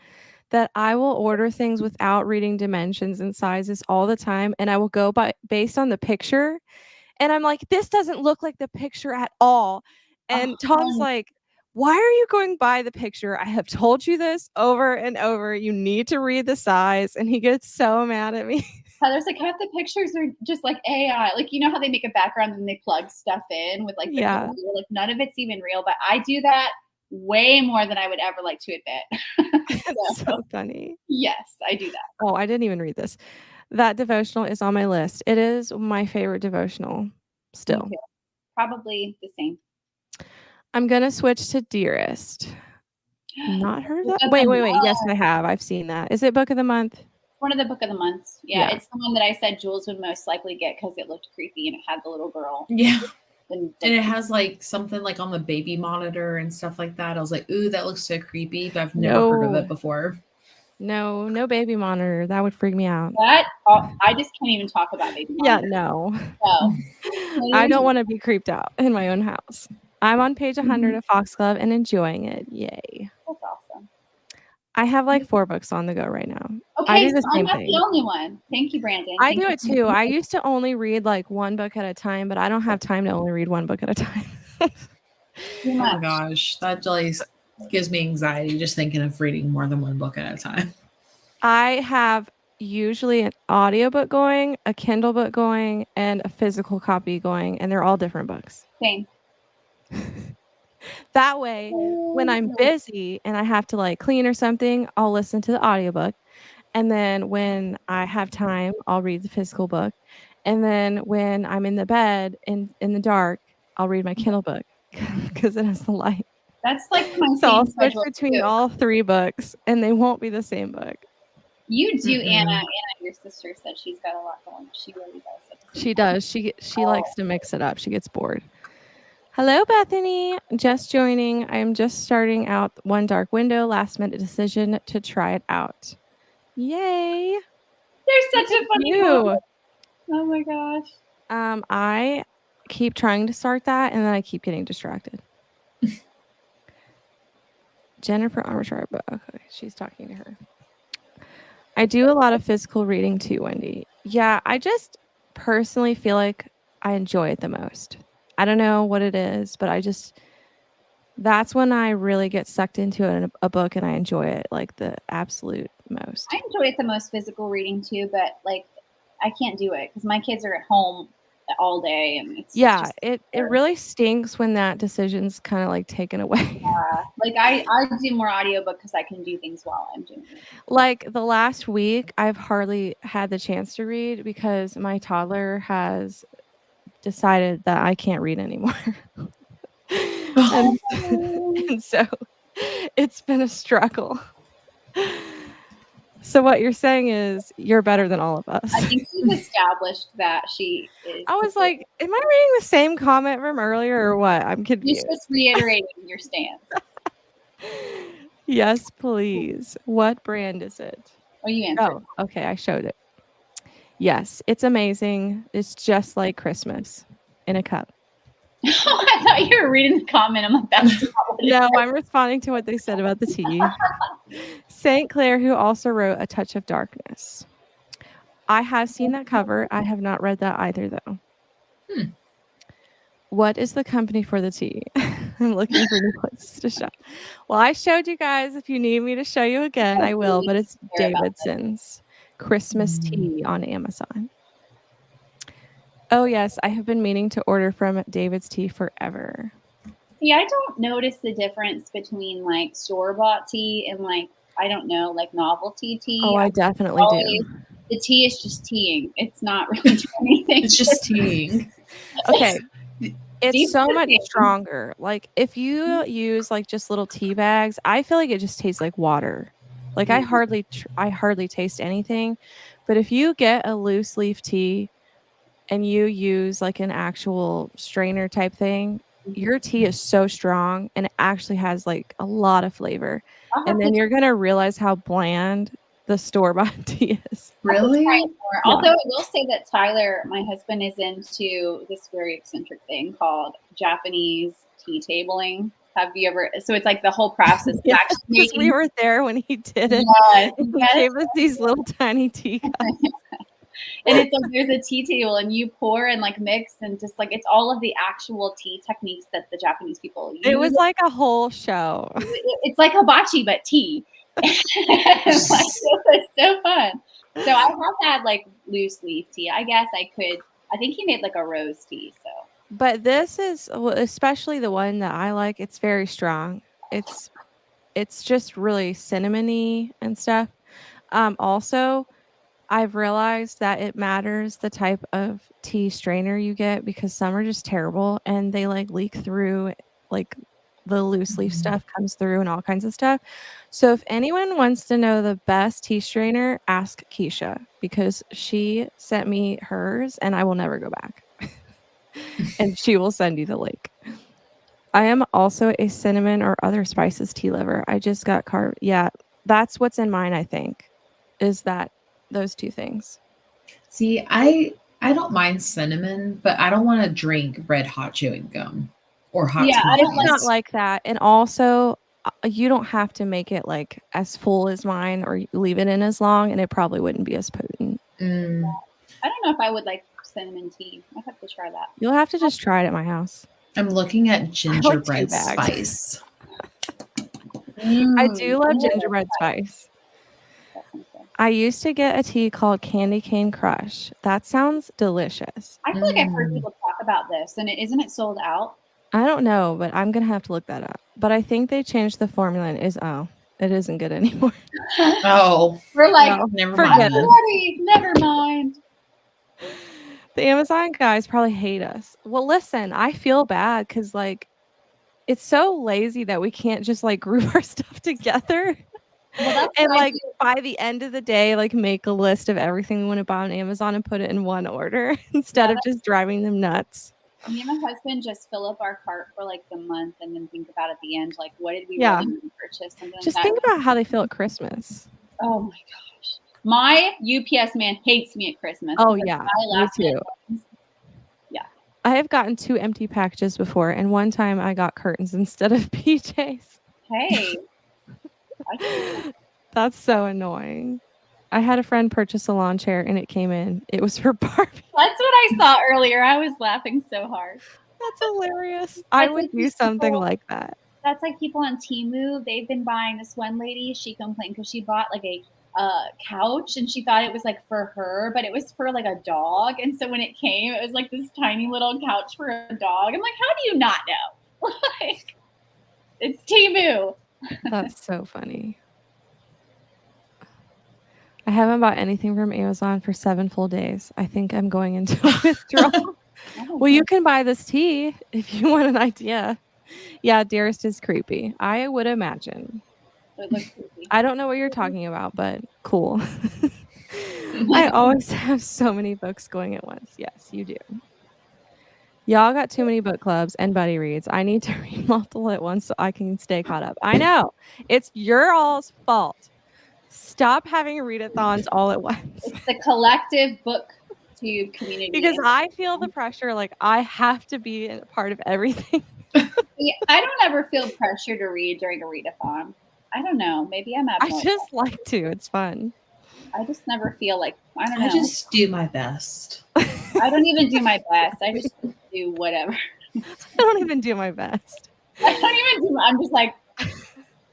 that I will order things without reading dimensions and sizes all the time. And I will go based on the picture. And I'm like, this doesn't look like the picture at all. And Tom's like, why are you going by the picture? I have told you this over and over. You need to read the size. And he gets so mad at me. Heather's like, half the pictures are just like AI. Like, you know how they make a background and they plug stuff in with like the computer? Like, none of it's even real. But I do that way more than I would ever like to admit. It's so funny. Yes, I do that. Oh, I didn't even read this. That devotional is on my list. It is my favorite devotional still. Probably the same. I'm going to switch to Dearest. Not heard of that? Wait. Yes, I have. I've seen that. Is it book of the month? One of the book of the months. Yeah, it's the one that I said Jules would most likely get because it looked creepy and it had the little girl. Yeah. And it has like something like on the baby monitor and stuff like that. I was like, ooh, that looks so creepy, but I've never heard of it before. No baby monitor. That would freak me out. I just can't even talk about baby monitor. Yeah, no. So, I don't want to be creeped out in my own house. I'm on page 100 of Foxglove and enjoying it. Yay. That's awesome. I have like 4 books on the go right now. Okay, I do the so same I'm not thing. the only one. Thank you, Brandon. I do it too. I used to only read like 1 book at a time, but I don't have time to only read 1 book at a time. Oh my gosh, that just gives me anxiety just thinking of reading more than 1 book at a time. I have usually an audiobook going, a Kindle book going, and a physical copy going, and they're all different books. Same. That way, when I'm busy and I have to like clean or something, I'll listen to the audiobook. And then when I have time, I'll read the physical book. And then when I'm in the bed in the dark, I'll read my Kindle book because it has the light. That's like my So I'll same switch schedule between too. all 3 books, and they won't be the same book. You do, Mm-mm. Anna, your sister said she's got a lot going. She really does. She does. She likes to mix it up. She gets bored. Hello, Bethany. Just joining. I am just starting out One Dark Window. Last minute decision to try it out. Yay! There's such a funny You. moment. Oh my gosh. I keep trying to start that, and then I keep getting distracted. Jennifer Armstrong. Okay, she's talking to her. I do a lot of physical reading too, Wendy. Yeah, I just personally feel like I enjoy it the most. I don't know what it is, but that's when I really get sucked into a book and I enjoy it like the absolute most. I enjoy it the most physical reading too, but like I can't do it because my kids are at home all day and it's it really stinks when that decision's kind of like taken away. Like I do more audiobook because I can do things while I'm doing it. Like the last week, I've hardly had the chance to read because my toddler has decided that I can't read anymore. and so it's been a struggle. So what you're saying is you're better than all of us. I think she's established that she is. I was like, am I reading the same comment from earlier or what? I'm confused. You're just reiterating your stance. Yes, please. What brand is it? Oh, you answered. Oh, okay. I showed it. Yes, it's amazing. It's just like Christmas in a cup. I thought you were reading the comment. I'm like, that's not what it No, said. I'm responding to what they said about the tea. St. Clair, who also wrote A Touch of Darkness. I have seen that cover. I have not read that either, though. What is the company for the tea? I'm looking for new places to shop. Well, I showed you guys. If you need me to show you again, I will. But it's Davidson's Christmas tea on Amazon. Oh, yes. I have been meaning to order from David's Tea forever. See, I don't notice the difference between like store-bought tea and like, I don't know, like novelty tea. Oh, I definitely do. The tea is just teaing. It's not really doing anything. It's just teaing. Okay. It's so much stronger. Like if you use like just little tea bags, I feel like it just tastes like water. Like I hardly taste anything. But if you get a loose leaf tea and you use like an actual strainer type thing, your tea is so strong and it actually has like a lot of flavor. And then you're going to realize how bland the store-bought tea is. Really? Although I will say that Tyler, my husband, is into this very eccentric thing called Japanese tea tabling. Have you ever? So it's like the whole process. Yeah, because we were there when he did it. Yes, he gave us these little tiny teacups. And it's like there's a tea table and you pour and like mix and just like it's all of the actual tea techniques that the Japanese people use. It was like a whole show. It's like hibachi but tea. It's like, it was so fun. So I have had like loose leaf tea. I guess I could. I think he made like a rose tea. So, but this is especially the one that I like. It's very strong. It's just really cinnamony and stuff. Also, I've realized that it matters the type of tea strainer you get because some are just terrible and they like leak through, like the loose leaf stuff comes through and all kinds of stuff. So if anyone wants to know the best tea strainer, ask Keisha because she sent me hers and I will never go back. And she will send you the link. I am also a cinnamon or other spices tea lover. I just got carved. Yeah, that's what's in mine, I think, is that those two things. See, I don't mind cinnamon, but I don't want to drink red hot chewing gum or hot tamales. It's not like that. And also, you don't have to make it like as full as mine or leave it in as long, and it probably wouldn't be as potent. I don't know if I would like cinnamon tea. I have to try that. You'll have to just try it at my house. I'm looking at gingerbread spice. I do love gingerbread spice. I used to get a tea called Candy Cane Crush. That sounds delicious. I feel like I've heard people talk about this, and isn't it sold out? I don't know, but I'm going to have to look that up. But I think they changed the formula and it isn't good anymore. Oh, We're like, No, never forget mind. it. Never mind. The Amazon guys probably hate us. Well, listen, I feel bad because like it's so lazy that we can't just like group our stuff together. Well, that's And what I like do. by the end of the day, like make a list of everything we want to buy on Amazon and put it in one order instead of just driving them nuts. Me and my husband just fill up our cart for like the month and then think about at the end, like, what did we Yeah. really need to purchase? Something Just like think that. about how they feel at Christmas. Oh my gosh. My UPS man hates me at Christmas. Oh because yeah, I me last too. minute- I have gotten 2 empty packages before, and one time I got curtains instead of PJs. Hey. I can- That's so annoying. I had a friend purchase a lawn chair and it came in. It was for Barbie. That's what I saw earlier. I was laughing so hard. That's hilarious. I That's would like do these something people- like that. That's like people on Temu. They've been buying this one lady. She complained because she bought like a couch and she thought it was like for her, but it was for like a dog. And so when it came, it was like this tiny little couch for a dog. I'm like, how do you not know? Like, it's Temu. That's so funny. I haven't bought anything from Amazon for 7 full days. I think I'm going into a withdrawal. Well, you can buy this tea if you want an idea. Yeah, Dearest is creepy. I would imagine. It looks creepy. I don't know what you're talking about, but cool. I always have so many books going at once. Yes, you do. Y'all got too many book clubs and buddy reads. I need to read multiple at once so I can stay caught up. I know. It's your all's fault. Stop having readathons all at once. It's the collective booktube community. Because I feel the pressure, like I have to be a part of everything. Yeah, I don't ever feel pressure to read during a readathon. I don't know. Maybe I'm I abnormal. just like to. It's fun. I just never feel like, I don't know. I just do my best. I don't even do my best. I just do whatever. I don't even do my best. I don't even do, I'm just like,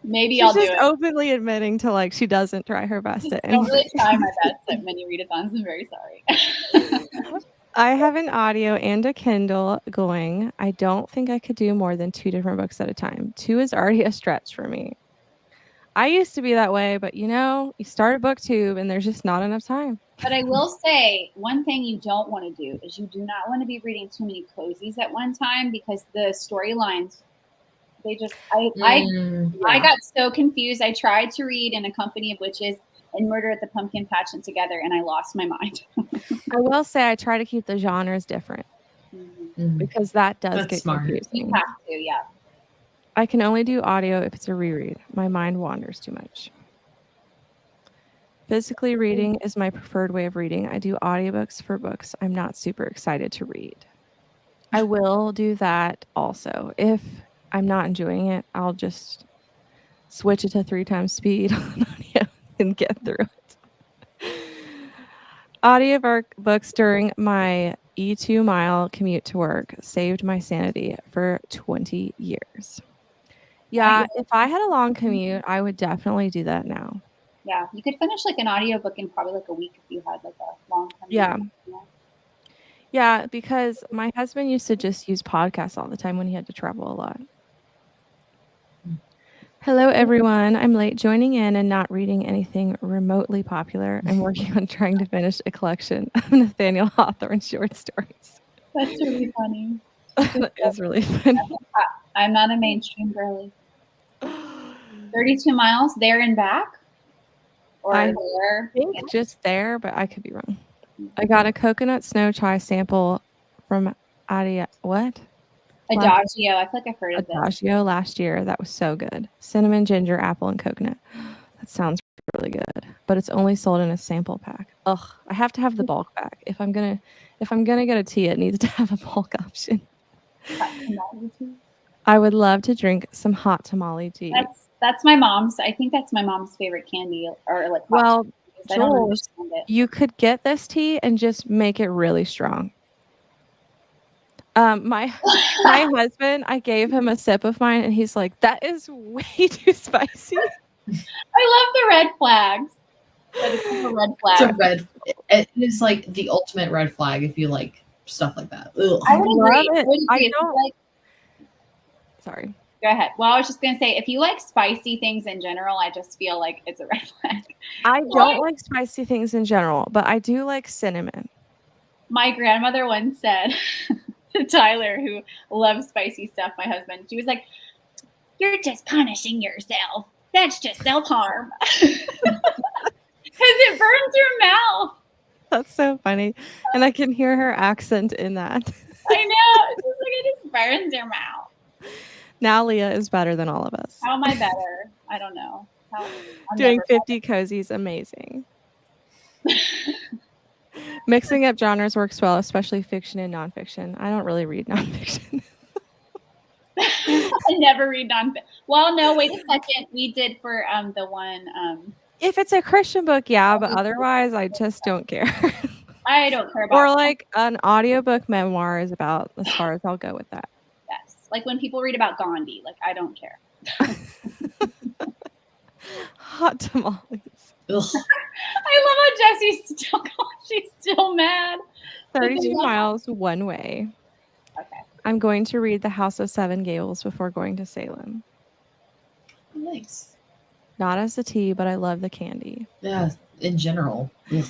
maybe She's I'll do just it. openly admitting to like she doesn't try her best at I don't really anything. try my best at many readathons. I'm very sorry. I have an audio and a Kindle going. I don't think I could do more than 2 different books at a time. 2 is already a stretch for me. I used to be that way, but you know, you start a booktube and there's just not enough time. But I will say one thing you don't want to do is you do not want to be reading too many cozies at one time because the storylines, they just, I got so confused. I tried to read In a Company of Witches and Murder at the Pumpkin Patch and together, and I lost my mind. I will say I try to keep the genres different because that does That's get smart. You confusing. have to, yeah. I can only do audio if it's a reread. My mind wanders too much. Physically reading is my preferred way of reading. I do audiobooks for books I'm not super excited to read. I will do that also. If I'm not enjoying it, I'll just switch it to 3 times speed on audio and get through it. Audiobooks during my E2 mile commute to work saved my sanity for 20 years. Yeah, if I had a long commute, I would definitely do that now. Yeah, you could finish like an audiobook in probably like a week if you had like a long time. Yeah. Yeah, because my husband used to just use podcasts all the time when he had to travel a lot. Hello, everyone. I'm late joining in and not reading anything remotely popular. I'm working on trying to finish a collection of Nathaniel Hawthorne short stories. That's really funny. That is really funny. I'm not a mainstream girly. 32 miles there and back? Or I there? think just there, but I could be wrong. I got a coconut snow chai sample from what? Adagio. I feel like I've heard of this. Adagio last year. That was so good. Cinnamon, ginger, apple, and coconut. That sounds really good. But it's only sold in a sample pack. Ugh, I have to have the bulk pack. If I'm gonna get a tea, it needs to have a bulk option. I would love to drink some hot tamale tea. That's my mom's. I think that's my mom's favorite candy, or like. Well, I don't Jules, understand it. you could get this tea and just make it really strong. My husband, I gave him a sip of mine, and he's like, "That is way too spicy." I love the red flags. But it's like a red It's flag. a red. It is like the ultimate red flag if you like stuff like that. Ugh. I would agree. love it. I would I agree. If you don't- like, Sorry. go ahead. Well, I was just gonna say, if you like spicy things in general, I just feel like it's a red flag. I don't like spicy things in general, but I do like cinnamon. My grandmother once said to Tyler, who loves spicy stuff, my husband, she was like, "You're just punishing yourself. That's just self-harm." Because it burns your mouth. That's so funny. And I can hear her accent in that. I know. It's just like it just burns your mouth. Now Leah is better than all of us. How am I better? I don't know. I'm Doing never 50 cozies, amazing. Mixing up genres works well, especially fiction and nonfiction. I don't really read nonfiction. I never read nonfiction. Well, no, wait a second. We did for the one. If it's a Christian book, yeah, but otherwise I just don't care. I don't care about. Or like an audiobook memoir is about as far as I'll go with that. Yes, like when people read about Gandhi, like I don't care. Hot tamales. Ugh. I love how she's still mad. 32 miles one way. Okay. I'm going to read The House of Seven Gables before going to Salem. Nice. Not as a tea, but I love the candy. Yeah, in general. Ugh.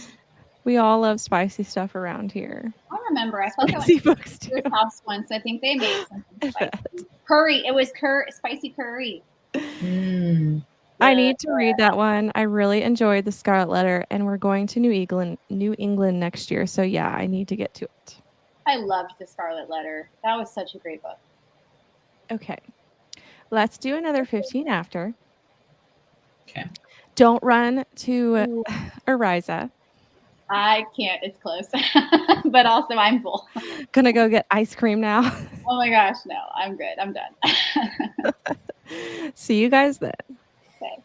We all love spicy stuff around here. I remember. I felt like I Spicy went books to too. this house once. I think they made something spicy. Curry. It was spicy curry. I need to read that one. I really enjoyed The Scarlet Letter, and we're going to New England next year. So yeah, I need to get to it. I loved The Scarlet Letter. That was such a great book. Okay. Let's do another 15 after. Okay. Don't run to Ariza. I can't. It's close. But also I'm full. Gonna go get ice cream now. Oh my gosh, no. I'm good. I'm done. See you guys then. Okay.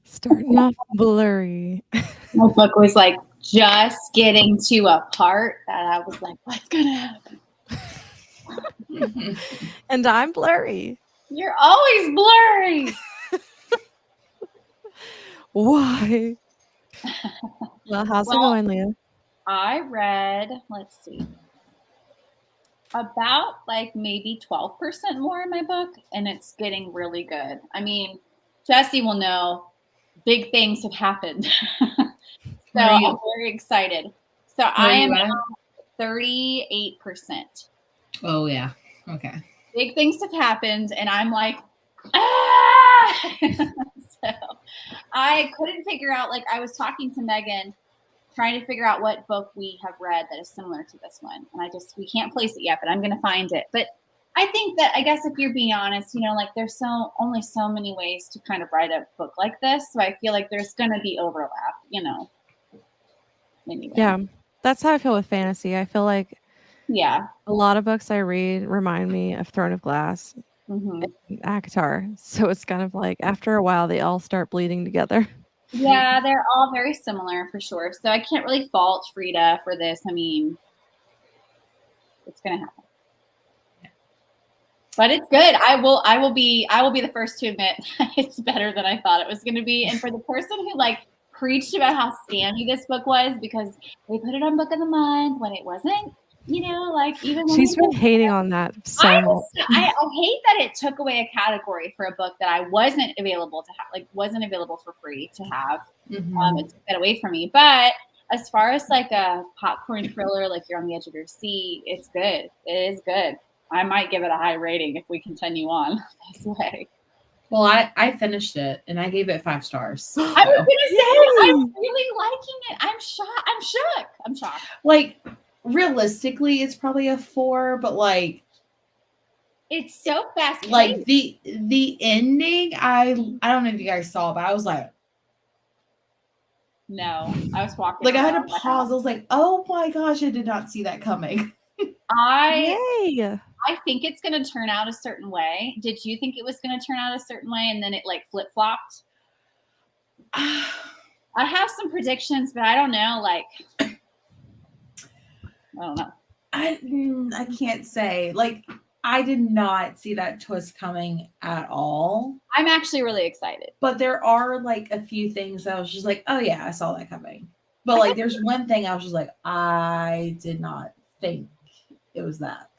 Starting off blurry. My book was like just getting to a part that I was like, what's gonna happen? And I'm blurry. You're always blurry. Why? Well, how's it going, Leah? I read, let's see, about like maybe 12% more in my book, and it's getting really good. I mean, Jessie will know big things have happened. So I'm very excited. So I am at 38%. Oh, yeah. Okay. Big things have happened, and I'm like, ah! So I couldn't figure out, like, I was talking to Megan, trying to figure out what book we have read that is similar to this one. And we can't place it yet, but I'm going to find it. But I think that, I guess if you're being honest, you know, like there's only so many ways to kind of write a book like this. So I feel like there's going to be overlap, you know. Anyway. Yeah, that's how I feel with fantasy. I feel like a lot of books I read remind me of Throne of Glass and ACOTAR. So it's kind of like after a while, they all start bleeding together. Yeah, they're all very similar for sure. So I can't really fault Frida for this. I mean, it's going to happen. But it's good. I will be the first to admit it's better than I thought it was going to be. And for the person who like preached about how scammy this book was because they put it on Book of the Month when it wasn't, you know, like even when she's been hating on that so much. I hate that it took away a category for a book that I wasn't available to have, like wasn't available for free to have. It took that away from me. But as far as like a popcorn thriller, like you're on the edge of your seat, it's good. It is good. I might give it a high rating if we continue on this way. Well, I finished it and I gave it 5 stars. So. I was gonna say I'm really liking it. I'm shocked. I'm shocked. Like realistically, it's probably a 4, but like it's so fast. Like the ending, I don't know if you guys saw, but I was like, no, I was walking. Like I had to pause. I was like, oh my gosh, I did not see that coming. I think it's going to turn out a certain way. Did you think it was going to turn out a certain way and then it like flip-flopped? I have some predictions, but I don't know. Like, I don't know. I can't say. Like, I did not see that twist coming at all. I'm actually really excited. But there are like a few things that I was just like, oh yeah, I saw that coming. But like, there's one thing I was just like, I did not think it was that.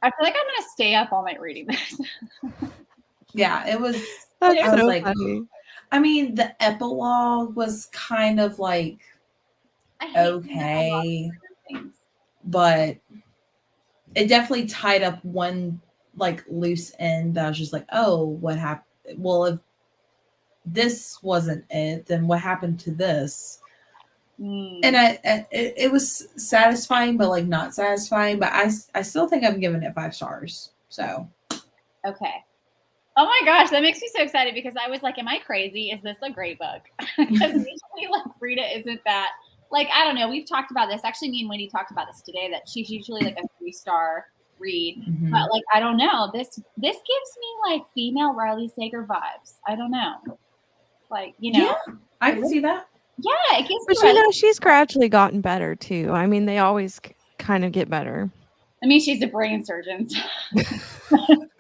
I feel like I'm going to stay up all night reading this. Yeah, it was. That's I was so like, funny. I mean, the epilogue was kind of like okay, but it definitely tied up one like loose end that I was just like, oh, what happened? Well, if this wasn't it, then what happened to this? And it was satisfying, but like not satisfying. But I still think I'm giving it 5 stars. So okay. Oh my gosh, that makes me so excited because I was like, am I crazy? Is this a great book? Because usually like Frida isn't that, like, I don't know. We've talked about this. Actually, me and Wendy talked about this today, that she's usually like a 3-star read. But like, I don't know. This gives me like female Riley Sager vibes. I don't know. Like, you know. Yeah, I can see that. Yeah, it gives But me you know, she's gradually gotten better too. I mean, they always kind of get better. I mean, she's a brain surgeon.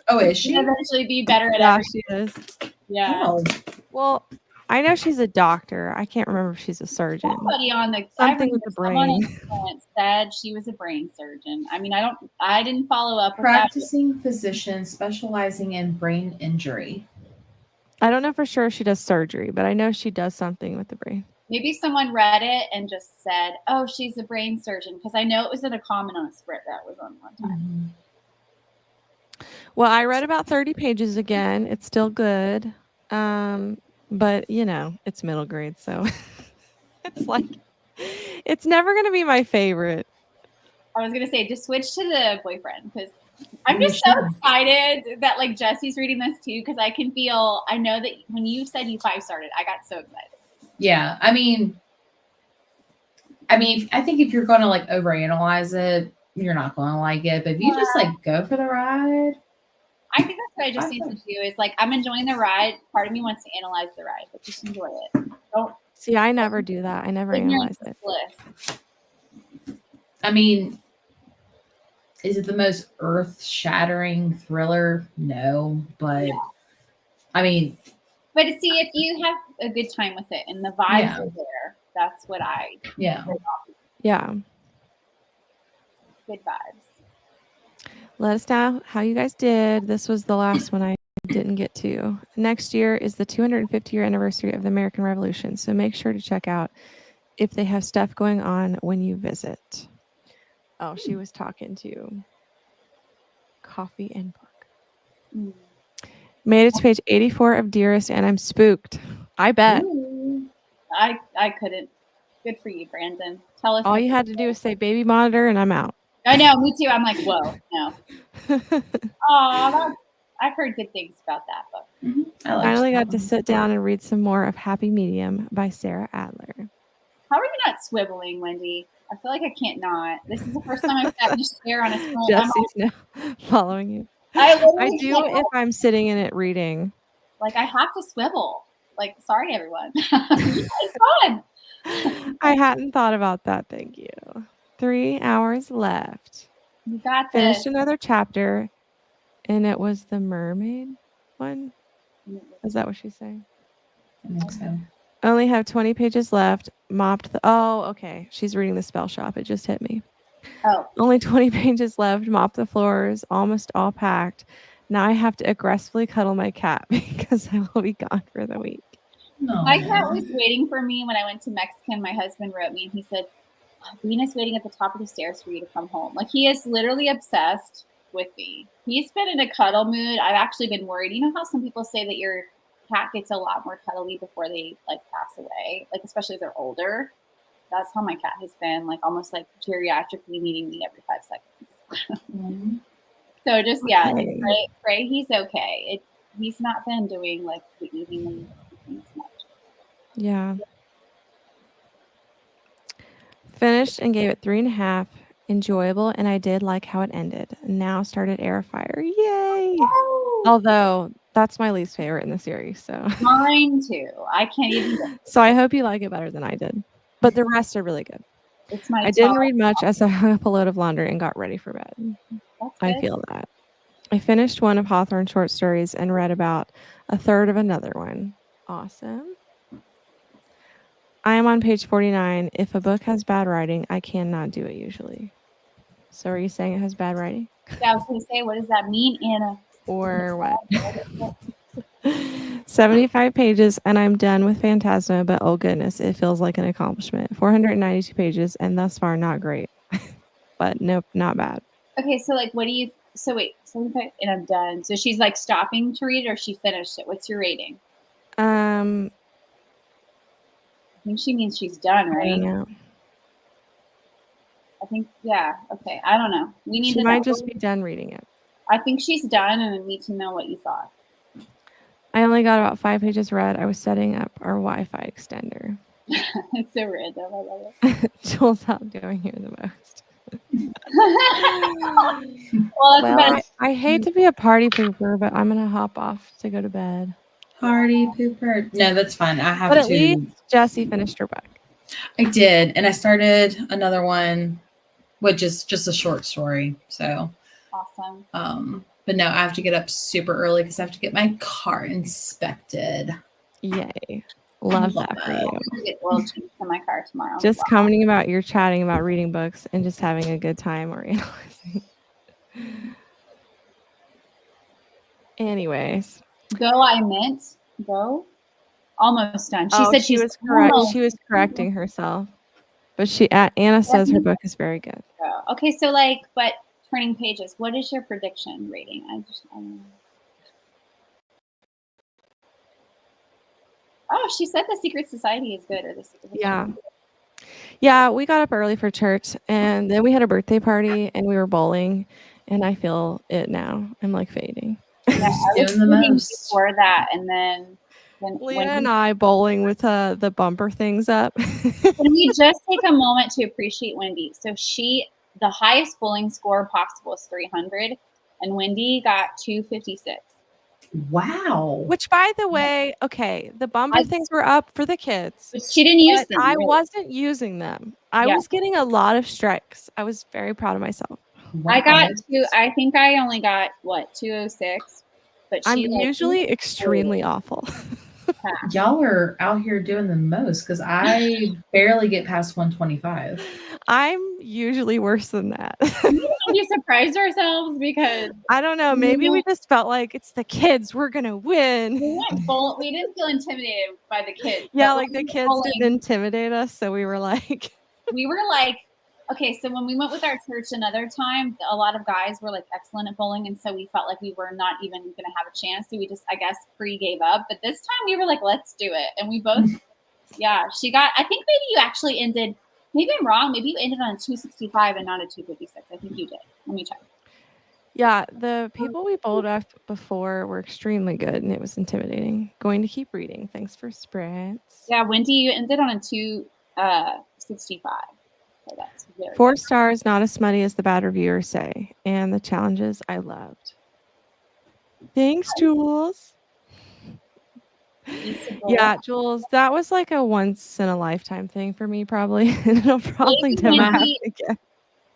Oh, is she? She'll eventually be better at she everything. is. Yeah. Oh. Well, I know she's a doctor. I can't remember if she's a surgeon. Somebody on the something with the brain said she was a brain surgeon. I mean, I didn't follow up. Practicing physician specializing in brain injury. I don't know for sure if she does surgery, but I know she does something with the brain. Maybe someone read it and just said, "Oh, she's a brain surgeon," because I know it was in a comment on a spread that was on one time. Well, I read about 30 pages again. It's still good. But you know, it's middle grade, so it's like it's never gonna be my favorite. I was gonna say just switch to the boyfriend because I'm just so excited that like Jessie's reading this too, because I know that when you said you 5-starred it, I got so excited. Yeah, I mean, I think if you're going to like overanalyze it, you're not going to like it. But if you just like go for the ride, I think that's what I just need to do is like, I'm enjoying the ride. Part of me wants to analyze the ride, but just enjoy it. Don't. See, I never do that. I never analyze it. Bliss. I mean, is it the most earth-shattering thriller? No, but I mean, but see, if you have a good time with it and the vibes are there, that's what I yeah. Good vibes. Let us know how you guys did. This was the last one I didn't get to. Next year is the 250-year anniversary of the American Revolution, so make sure to check out if they have stuff going on when you visit. Oh, she was talking to Coffee and Book. Made it to page 84 of Dearest, and I'm spooked. I bet. Ooh. I couldn't. Good for you, Brandon. Tell us. All you had to do was say baby monitor, and I'm out. I know, me too. I'm like, whoa, no. Oh, I've heard good things about that book. I finally got to sit down and read some more of Happy Medium by Sarah Adler. How are you not swiveling, Wendy? I feel like I can't not. This is the first time I've sat in a chair on a phone. Jessie's now following you. I do if I'm sitting in it reading. Like, I have to swivel. Like, sorry, everyone. It's fun. I hadn't thought about that. Thank you. 3 hours left. You got this. Finished another chapter, and it was the mermaid one. Is that what she's saying? I think so. Only have 20 pages left. Mopped the. Oh, okay. She's reading the spell shop. It just hit me. Oh. Only 20 pages left. Mop the floors. Almost all packed. Now I have to aggressively cuddle my cat because I will be gone for the week. No. My cat was waiting for me when I went to Mexican. My husband wrote me and he said, Venus waiting at the top of the stairs for you to come home. Like, he is literally obsessed with me. He's been in a cuddle mood. I've actually been worried. You know how some people say that your cat gets a lot more cuddly before they like pass away, like especially if they're older? That's how my cat has been, like almost like geriatrically needing me every 5 seconds. So just pray he's okay. He's not been doing like the evening things much. Yeah. Finished and gave it 3.5. Enjoyable, and I did like how it ended. Now started Air of Fire. Yay! Oh. Although that's my least favorite in the series. So mine too. I can't even. So I hope you like it better than I did. But the rest are really good. I didn't read much as I hung up a load of laundry and got ready for bed. I feel that. I finished one of Hawthorne's short stories and read about a third of another one. Awesome. I am on page 49. If a book has bad writing, I cannot do it usually. So are you saying it has bad writing? Yeah, I was going to say, what does that mean, Anna? Or what? 75 pages and I'm done with Phantasma, but oh goodness, it feels like an accomplishment. 492 pages and thus far not great. But nope, not bad. Okay, so like wait, 75 and I'm done. So she's like stopping to read or she finished it. What's your rating? I think she means she's done, right? I don't know. I think, yeah. Okay, I don't know. We need she might just be done reading it. I think she's done and I need to know what you thought. I only got about 5 pages read. I was setting up our Wi-Fi extender. It's so random. I love it. Jules out doing here the most. I hate to be a party pooper, but I'm gonna hop off to go to bed. Party pooper. No, that's fine. I have but at least Jessie finished her book. I did, and I started another one, which is just a short story. So awesome. But no, I have to get up super early because I have to get my car inspected. Yay. Love that for you. I'm gonna get oil change for my car tomorrow. Just commenting about your chatting about reading books and just having a good time or analyzing. Anyways. Go. Almost done. She said she was correct. She was correcting herself. But Anna says her book is very good. Okay, so but turning pages. What is your prediction rating? I don't know. Oh, she said The Secret Society is good, or the Secret Society. Yeah, we got up early for church, and then we had a birthday party, and we were bowling, and I feel it now. I'm like fading. Yeah, I was doing the most before that, and then Leah and I bowling with the bumper things up. Can we just take a moment to appreciate Wendy? So the highest bowling score possible is 300. and Wendy got 256. Wow. Which, by the way, okay, the bumper things were up for the kids. But she didn't use them. I Really. wasn't using them. I was getting a lot of strikes. I was very proud of myself. Wow. I got I think I only got 206. But I'm usually extremely awful. Y'all are out here doing the most because I barely get past 125. I'm usually worse than that. We surprised ourselves because I don't know. Maybe we just felt like it's the kids. We're gonna win. We didn't feel intimidated by the kids. Yeah, like the kids didn't intimidate us, so we were like, okay. So when we went with our church another time, a lot of guys were like excellent at bowling, and so we felt like we were not even going to have a chance. So we just, I guess, gave up. But this time we were like, let's do it, and we both. Yeah, she got. I think maybe you actually ended. Maybe I'm wrong. Maybe you ended on a 265 and not a 256. I think you did. Let me check. Yeah, the people we bowled after before were extremely good, and it was intimidating. Going to keep reading. Thanks for sprints. Yeah, Wendy, you ended on a 265. So that's very 4 good. stars, not as smutty as the bad reviewers say, and the challenges I loved. Thanks, Jules. Yeah, Jules, that was like a once in a lifetime thing for me, probably. And it'll probably never happen again.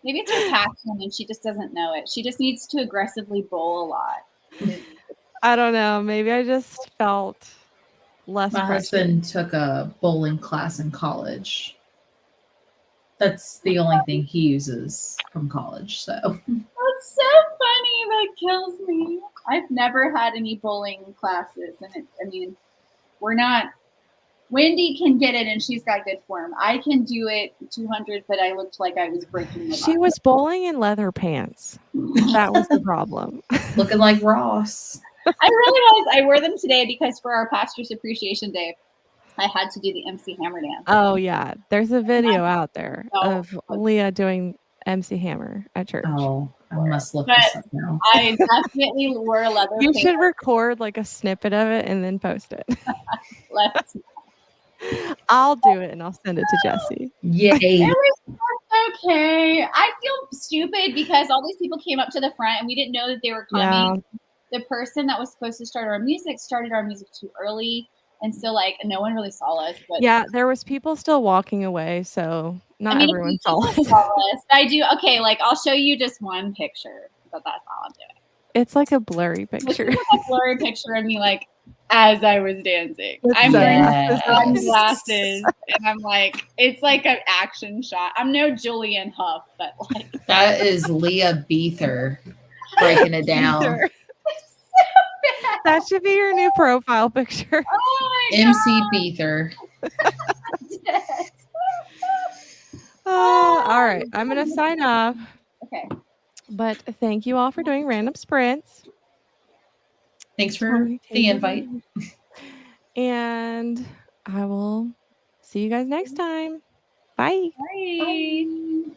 Maybe it's her passion and she just doesn't know it. She just needs to aggressively bowl a lot. I don't know. Maybe I just felt less. My husband took a bowling class in college. That's the only thing he uses from college. So that's so funny. That kills me. I've never had any bowling classes, and we're not. Wendy can get it, and she's got good form. I can do it 200, but I looked like I was breaking the She was bowling in leather pants. That was the problem. Looking like Ross. I really was. I wore them today because for our Pastor's Appreciation Day, I had to do the MC Hammer dance. Oh, yeah. There's a video out there of Leah doing MC Hammer at church. Oh, I must look this up now. I definitely wore leather You pants. should record like a snippet of it and then post it. Let's. I'll do it and I'll send it to Jessie. Yay. It was okay. I feel stupid because all these people came up to the front and we didn't know that they were coming. Yeah. The person that was supposed to start our music started our music too early. And so like no one really saw us. But yeah, there was people still walking away, so not everyone saw us. I do. Okay, like I'll show you just one picture, but that's all I'm doing. It's like a blurry picture. It's like a blurry picture of me like as I was dancing. I'm wearing sunglasses and I'm like, it's like an action shot. I'm no Julian Huff, but like that is Leah Beather breaking it down. That should be your new profile picture. Oh my MC Beather. All right. I'm going to sign off. Okay. But thank you all for doing random sprints. Thanks for the invite. And I will see you guys next time. Bye. Bye.